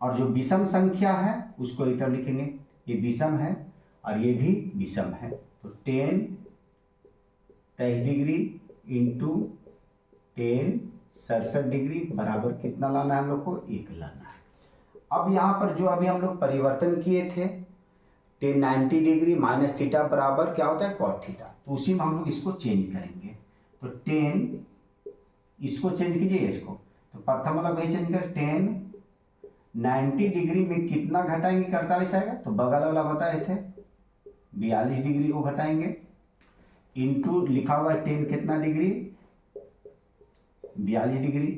और जो विषम संख्या है उसको एक तरफ लिखेंगे, ये विषम है और ये भी विषम है तो 10 23 डिग्री इंटू 10 67 डिग्री बराबर कितना लाना है हम लोग को 1 लाना है। अब यहाँ पर जो अभी हम लोग परिवर्तन किए थे 10 90 डिग्री माइनस थीटा बराबर क्या होता है कॉट थीटा, तो उसी में हम लोग इसको चेंज करेंगे। तो 10 इसको चेंज कीजिए इसको, तो प्रथम वाला वही चेंज कर 10 90 डिग्री में कितना घटाएंगे 48 आएगा, तो बगल वाला बताए थे 42 डिग्री को घटाएंगे इंटू लिखा हुआ है 10 कितना डिग्री 42 डिग्री।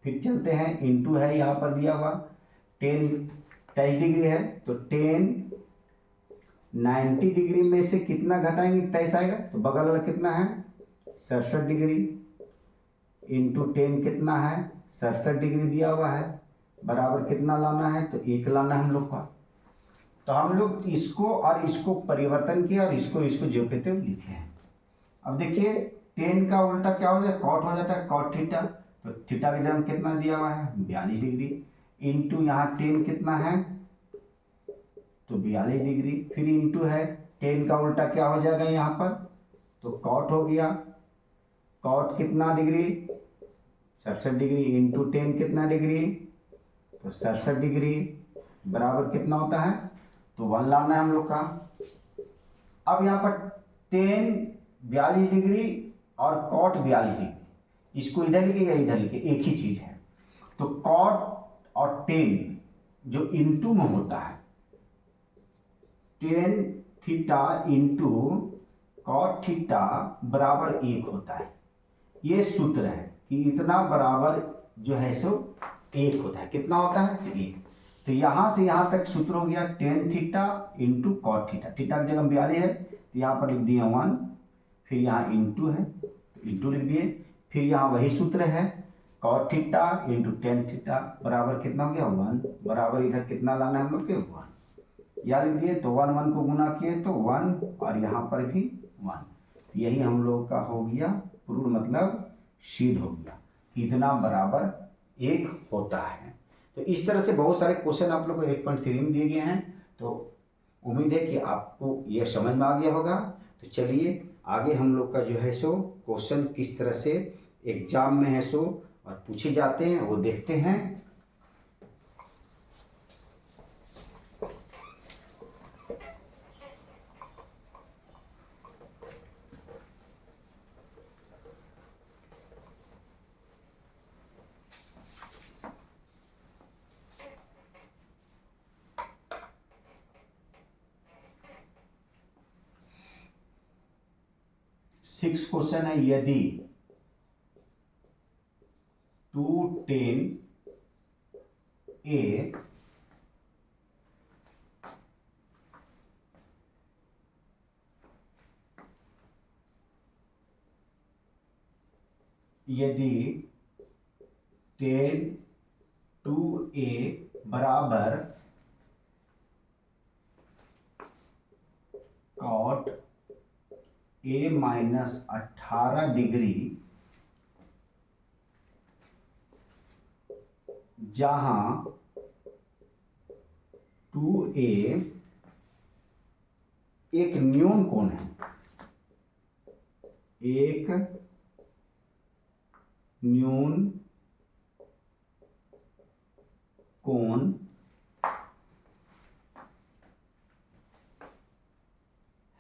फिर चलते हैं इंटू है यहाँ पर दिया हुआ 10 23 डिग्री है तो 10 90 डिग्री में से कितना घटाएंगे 23 आएगा, तो बगल वाला कितना है 67 डिग्री इंटू 10 कितना है 67 डिग्री दिया हुआ है बराबर कितना लाना है तो 1 लाना है हम लोग का। तो हम लोग इसको और इसको परिवर्तन किया और इसको जो कहते हैं लिखे हैं। अब देखिए 10 का उल्टा क्या हो जाता है कॉट हो जाता है कॉट थीटा, तो थीटा का जगह कितना दिया हुआ है 42 डिग्री इंटू यहाँ 10 कितना है तो 42 डिग्री, फिर इंटू है 10 का उल्टा क्या हो जाएगा यहाँ पर तो कॉट हो गया, कॉट कितना डिग्री 67 डिग्री इंटू 10 कितना डिग्री तो 67 डिग्री बराबर कितना होता है तो 1 लाना है हम लोग का। अब यहाँ पर 10 42 डिग्री और कॉट 42 डिग्री, इसको इधर लिखे या इधर लिखे एक ही चीज है। तो कॉट और 10 जो इंटू में होता है 10 थीटा इंटू कॉट थीटा बराबर 1 होता है। ये सूत्र है कि इतना बराबर जो है सो 1 होता है। कितना होता है तो 1। तो यहाँ से यहाँ तक सूत्र हो गया 10 theta into cot theta, theta की जगह 42 है तो यहाँ पर लिख दिया 1, फिर यहाँ इंटू है तो इंटू लिख दिए, फिर यहाँ वही सूत्र है कॉट थीटा इंटू 10 थीटा बराबर कितना हो गया 1, बराबर इधर कितना लाना है हम लोग के 1, या लिख दिए तो 1 1 को गुना किए तो 1 और यहाँ पर भी 1, तो यही हम लोग का हो गया प्रूव मतलब सिद्ध हो गया कि इतना बराबर 1 होता है। तो इस तरह से बहुत सारे क्वेश्चन आप लोग को 8.3 में दिए गए हैं, तो उम्मीद है कि आपको यह समझ में आ गया होगा। तो चलिए आगे हम लोग का जो है सो क्वेश्चन किस तरह से एग्जाम में है सो और पूछे जाते हैं वो देखते हैं। 6 क्वेश्चन है, यदि 2tan A यदि tan 2A बराबर cot A माइनस 18 डिग्री, जहां 2A एक न्यून कोण है, एक न्यून कोण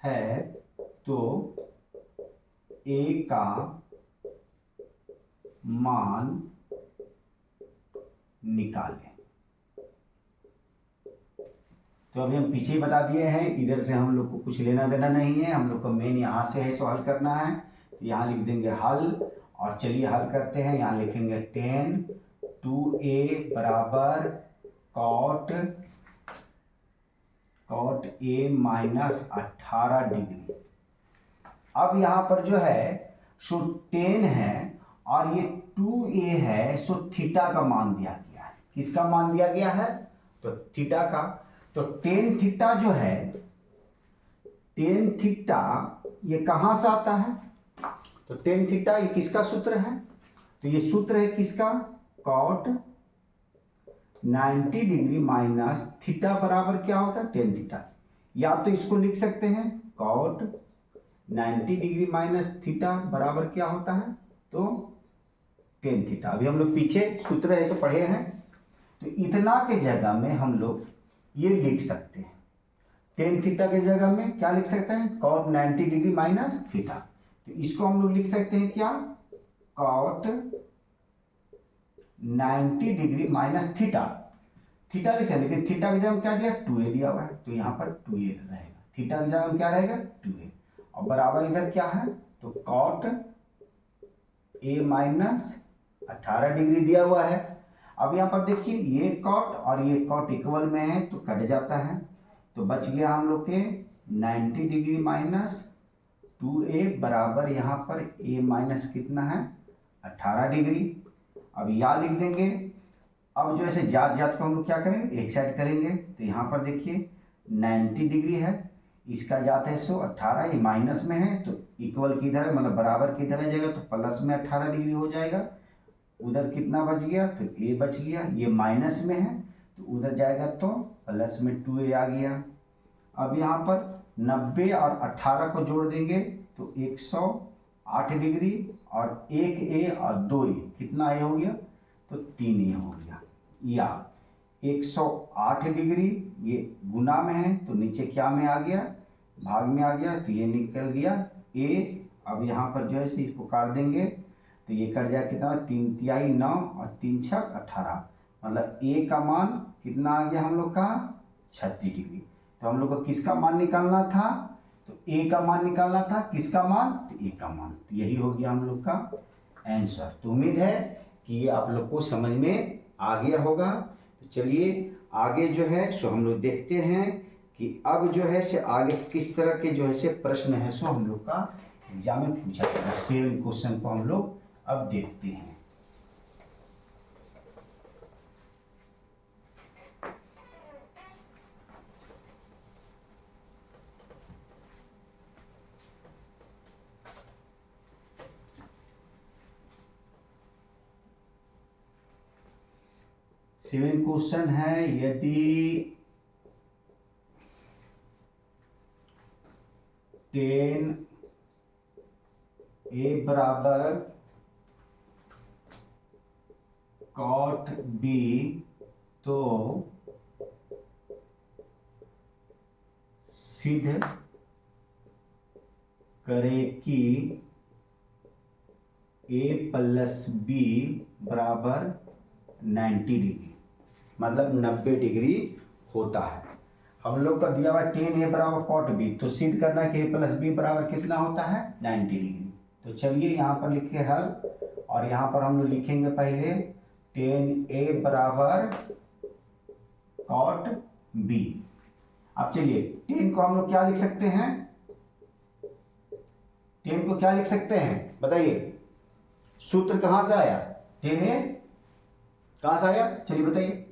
है, तो A का मान निकालें। तो अभी हम पीछे ही बता दिए हैं, इधर से हम लोग को कुछ लेना देना नहीं है, हम लोग को मेन यहाँ से है सो हल करना है। तो यहाँ लिख देंगे हल, और चलिए हल करते हैं। यहाँ लिखेंगे tan 2A बराबर cot A माइनस 18 डिग्री। अब यहाँ पर जो है सो tan है और ये 2A है, सो थीटा का मान दिया गया है। किसका मान दिया गया है? तो थीटा का। तो tan थीटा जो है, tan थीटा ये कहां से आता है? तो tan थीटा ये किसका सूत्र है? तो ये सूत्र है किसका? cot 90 डिग्री माइनस थीटा बराबर क्या होता है? tan theta. या तो इसको लिख सकते हैं cot 90 डिग्री माइनस थीटा बराबर क्या होता है? तो tan थीटा। अभी हम लोग पीछे सूत्र ऐसे पढ़े हैं, तो इतना के जगह में हम लोग ये लिख सकते हैं। tan थीटा के जगह में क्या लिख सकते हैं? cot 90 degree minus theta. तो इसको हम लोग लिख सकते हैं क्या? cot 90 degree minus theta. Theta लिख सकते हैं, लेकिन थीटा की जगह में क्या दिया? 2a दिया हुआ है, तो यहाँ पर 2a रहेगा। थीटा की जगह में क्या रहेगा? 2a। और बराबर इधर क्या है? तो cot a माइनस 18 डिग्री दिया हुआ है। अब यहाँ पर देखिए, ये cot और ये cot इक्वल में है तो कट जाता है, तो बच गया हम लोग के 90 डिग्री माइनस 2a बराबर यहाँ पर a माइनस कितना है? 18 डिग्री। अब यहाँ लिख देंगे। अब जो ऐसे जात जात को हम लोग क्या करेंगे? एक साइड करेंगे। तो यहाँ पर देखिए 90 डिग्री है, इसका जात है 118, ये माइनस में है तो इक्वल किधर है, मतलब बराबर किधर है जाएगा? तो प्लस में 18 डिग्री हो जाएगा। उधर कितना बच गया? तो a बच गया। ये माइनस में है तो उधर जाएगा तो प्लस में 2a आ गया। अब यहाँ पर 90 और 18 को जोड़ देंगे तो 108 डिग्री, और 1a और 2a कितना a हो गया? तो 3a हो गया। या 108 डिग्री ये गुना में है तो नीचे क्या में आ गया? भाग में आ गया, तो ये निकल गया a। अब यहाँ पर जो है इसको काट देंगे तो ये कट जाए कितना? 3 तिहाई 9 और 3 छक 18, मतलब a का मान कितना आ गया हम लोग का? 36 डिग्री। तो हम लोग को किसका मान निकालना था? तो a का मान निकालना था। किसका मान? तो a का मान। तो यही हो गया हम लोग का आंसर। तो उम्मीद है कि ये आप लोग को समझ में आ गया होगा। तो चलिए आगे जो है सो हम लोग देखते हैं कि अब जो है से आगे किस तरह के जो है से प्रश्न है सो हम लोग का एग्जाम में पूछा जाएगा। 7 क्वेश्चन को हम लोग अब देखते हैं। सेवन क्वेश्चन है, यदि tan a बराबर cot b, तो सिद्ध करे कि a प्लस b बराबर 90 डिग्री, मतलब 90 डिग्री होता है। हम लोग का दिया हुआ tan a बराबर cot b, तो सिद्ध करना है कि a प्लस b बराबर कितना होता है? 90 डिग्री। तो चलिए यहाँ पर लिखे हल, और यहाँ पर हम लोग लिखेंगे पहले टेन ए बराबर कॉट बी। अब चलिए टेन को हम लोग क्या लिख सकते हैं, टेन को क्या लिख सकते हैं बताइए, सूत्र कहां से आया, टेन ए कहां से आया, चलिए बताइए।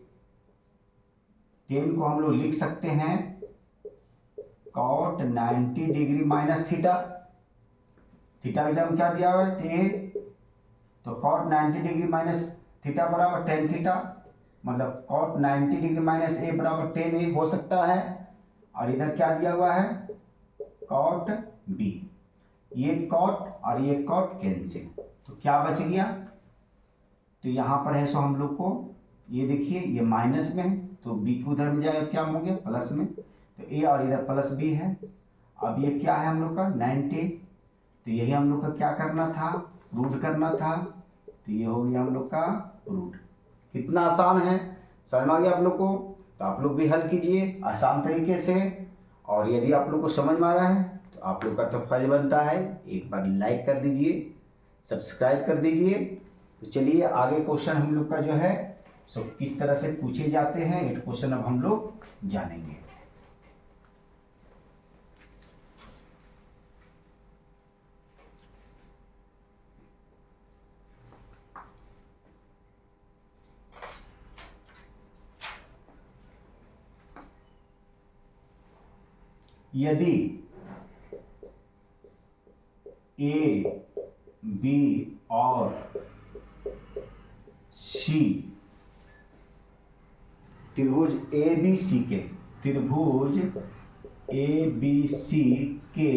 टेन को हम लोग लिख सकते हैं cot 90 degree minus theta, theta का जब क्या दिया हुआ है टेन, तो कॉट 90 डिग्री माइनस थीटा बराबर टेन थीटा, मतलब कॉट 90 डिग्री माइनस ए बराबर टेन ए हो सकता है। और इधर क्या दिया हुआ है कॉट बी, ये कॉट और ये कॉट कैंसिल, तो क्या बच गया, तो यहां पर है सो हम लोग को ये देखिए ये माइनस में है, तो बी को उधर में जाएगा क्या हो गया प्लस में, तो ए और इधर प्लस बी है। अब ये क्या है हम लोग का 90, तो यही हम लोग का क्या करना था, रूट करना था, तो ये हो गया हम लोग का रूट। कितना आसान है, समझ में आ गया आप लोग को, तो आप लोग भी हल कीजिए आसान तरीके से। और यदि आप लोग को समझ में आ रहा है तो आप लोग का तो फर्ज बनता है एक बार लाइक कर दीजिए, सब्सक्राइब कर दीजिए। तो चलिए आगे क्वेश्चन हम लोग का जो है सो किस तरह से पूछे जाते हैं, ये क्वेश्चन अब हम लोग जानेंगे। यदि ए बी और सी त्रिभुज ए बी सी के, त्रिभुज ए बी सी के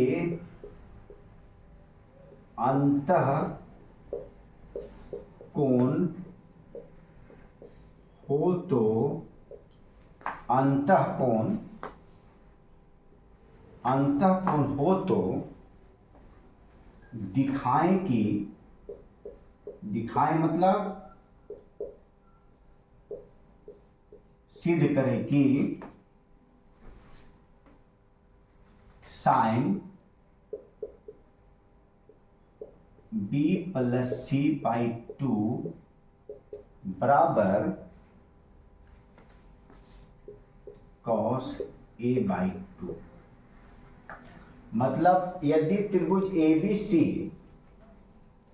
अंतः कोण हो तो अंतः कोण हो तो दिखाएं कि, दिखाएं मतलब सिद्ध करें कि sine B plus C by 2 बराबर कॉस ए बाई 2। मतलब यदि त्रिभुज ए बी सी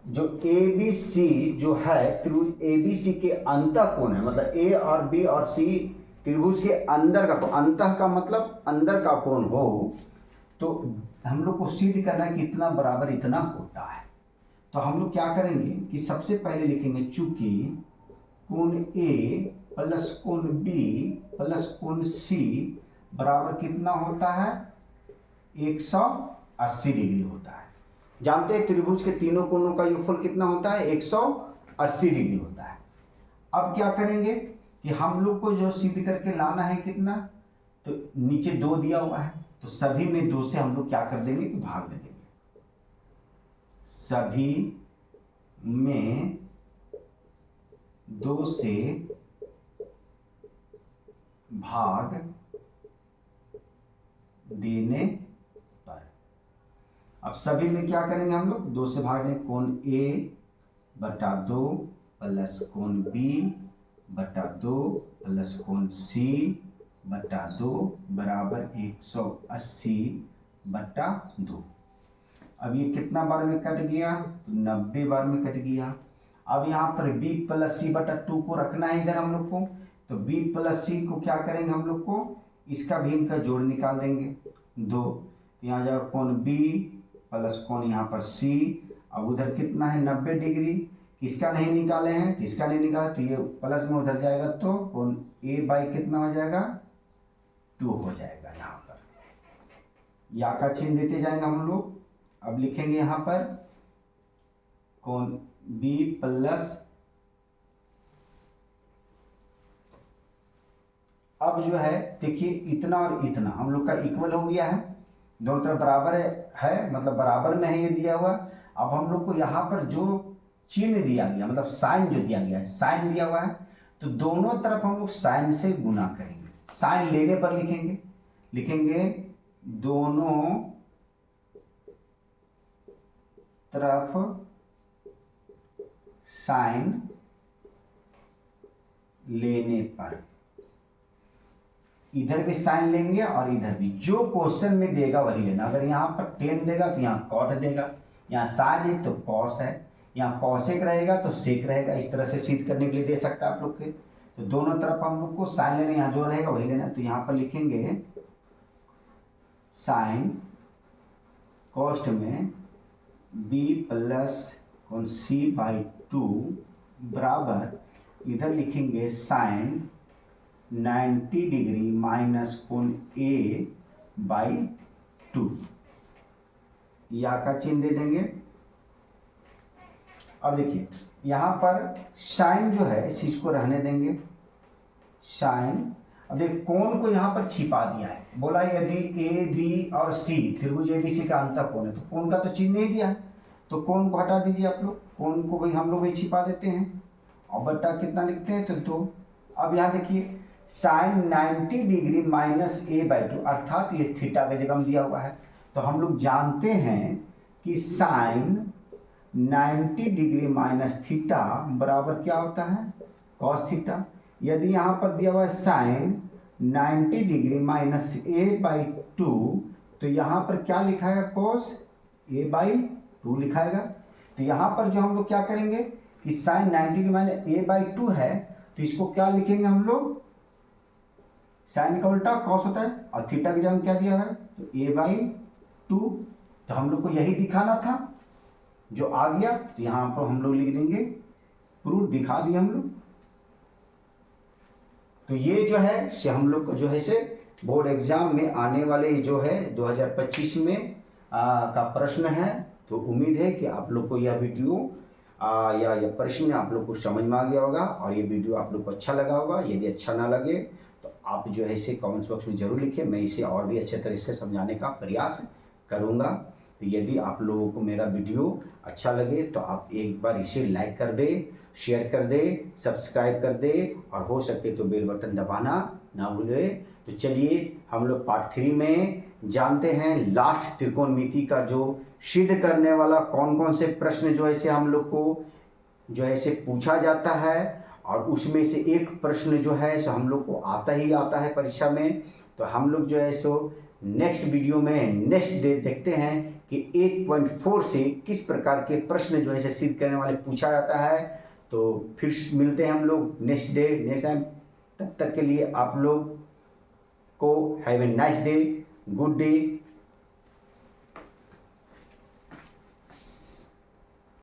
जो है त्रिभुज ए बी सी के अंतः कोण है, मतलब ए और बी और सी त्रिभुज के अंदर का कोण, अंतः का मतलब अंदर का कोण हो, तो हम लोग को सिद्ध करना कि इतना बराबर इतना होता है। तो हम लोग क्या करेंगे कि सबसे पहले लिखेंगे चूंकि कोण ए प्लस कोण बी प्लस कोण सी बराबर कितना होता है 180 डिग्री होता है। जानते हैं त्रिभुज के तीनों कोणों का योगफल कितना होता है 180 डिग्री होता है। अब क्या करेंगे कि हम लोग को जो सिद्ध करके लाना है कितना, तो नीचे 2 दिया हुआ है, तो सभी में 2 से हम लोग क्या कर देंगे कि भाग दे देंगे, सभी में 2 से भाग देने पर, अब सभी में क्या करेंगे हम लोग 2 से भाग देंगे, कोण ए बटा 2 प्लस कोण बी बटा 2 प्लस कोण सी बटा 2 बराबर 180 बटा 2। अब ये कितना बार में कट गया, तो 90 बार में कट गया। अब यहाँ पर b प्लस सी बटा 2 को रखना है इधर हम लोग को, तो b प्लस सी को क्या करेंगे हम लोग को, इसका भी इनका जोड़ निकाल देंगे 2, तो यहाँ जाएगा कोण b प्लस कोण यहाँ पर c। अब उधर कितना है 90 डिग्री, किसका नहीं निकाले हैं, तो इसका नहीं निकाला, तो ये प्लस में उधर जाएगा, तो कोण a बाई कितना हो जाएगा 2 हो जाएगा। यहाँ पर या का चिन्ह देते जाएंगे हम लोग। अब लिखेंगे यहाँ पर कोण b प्लस, अब जो है देखिए इतना और इतना हम लोग का इक्वल हो गया है, दोनों तरफ बराबर है मतलब बराबर में है ये दिया हुआ। अब हम लोग को यहाँ पर जो चिन्ह दिया गया मतलब साइन जो दिया गया है, साइन दिया हुआ है, तो दोनों तरफ हम लोग साइन से गुना करेंगे। साइन लेने पर लिखेंगे दोनों तरफ साइन लेने पर, इधर भी साइन लेंगे और इधर भी, जो क्वेश्चन में देगा वही लेना। अगर यहाँ पर टेन देगा तो यहाँ कॉट देगा, यहाँ साइन है तो कॉस है, यहाँ कॉसेक रहेगा तो सेक रहेगा। इस तरह से सिद्ध करने के लिए दे सकता है आप लोग के। तो दोनों तरफ हम लोग को साइन लेना, यहाँ जो रहेगा वही लेना। तो यहाँ पर लिखेंगे साइन कॉस्ट में बी प्लस कौन सी बाई 2 बराबर, इधर लिखेंगे साइन 90 डिग्री माइनस कोण ए बाई 2, या का चिन्ह दे देंगे। अब देखिए यहाँ पर साइन जो है इस चीज को रहने देंगे, साइन। अब देखिए कोण को यहाँ पर छिपा दिया है, बोला यदि ए बी और सी त्रिभुज एबीसी का अंतः कोण है, तो कोण का तो चिन्ह नहीं दिया है, तो कोण को हटा दीजिए आप लोग, कोण को भाई हम लोग वही छिपा देते हैं और बट्टा कितना लिखते हैं तो 2। अब यहाँ देखिए sine 90 degree minus A by 2, अर्थात ये थीटा की जगह में दिया हुआ है। तो हम लोग जानते हैं कि साइन 90 डिग्री माइनस थीटा बराबर क्या होता है, कॉस थीटा। यदि यहाँ पर दिया हुआ है sine 90 degree minus A by 2, तो यहाँ पर क्या लिखाएगा, कॉस ए बाई 2 लिखाएगा। तो यहाँ पर जो हम लोग क्या करेंगे कि sine 90 degree minus A by 2 है, तो इसको क्या लिखेंगे हम लोग, साइन का उल्टा कॉस होता है, और थीटा की जगह क्या दिया है तो ए बाई 2। तो हम लोग को यही दिखाना था, जो आ गया तो यहाँ पर हम लोग लिख देंगे प्रूफ, दिखा दिए हम लोग। तो ये जो है से हम लोग को जो है से बोर्ड एग्जाम में आने वाले जो है 2025 में का प्रश्न है। तो उम्मीद है कि आप लोग को यह वीडियो या यह प्रश्न आप लोग को समझ में आ गया होगा और ये वीडियो आप लोग को अच्छा लगा होगा। यदि अच्छा ना लगे तो आप जो है इसे कमेंट्स बॉक्स में जरूर लिखें, मैं इसे और भी अच्छे तरह से समझाने का प्रयास करूँगा। तो यदि आप लोगों को मेरा वीडियो अच्छा लगे तो आप एक बार इसे लाइक कर दे, शेयर कर दे, सब्सक्राइब कर दे और हो सके तो बेल बटन दबाना ना भूले। तो चलिए हम लोग पार्ट 3 में जानते हैं लास्ट त्रिकोणमिति का जो सिद्ध करने वाला कौन कौन से प्रश्न जो है हम लोग को जो है पूछा जाता है, और उसमें से एक प्रश्न जो है सो हम लोग को आता ही आता है परीक्षा में। तो हम लोग जो है सो नेक्स्ट वीडियो में नेक्स्ट डे देखते हैं कि 8.4 से किस प्रकार के प्रश्न जो है सिद्ध करने वाले पूछा जाता है। तो फिर मिलते हैं हम लोग नेक्स्ट डे नेक्स्ट टाइम। तब तक के लिए आप लोग को have a nice day, good day.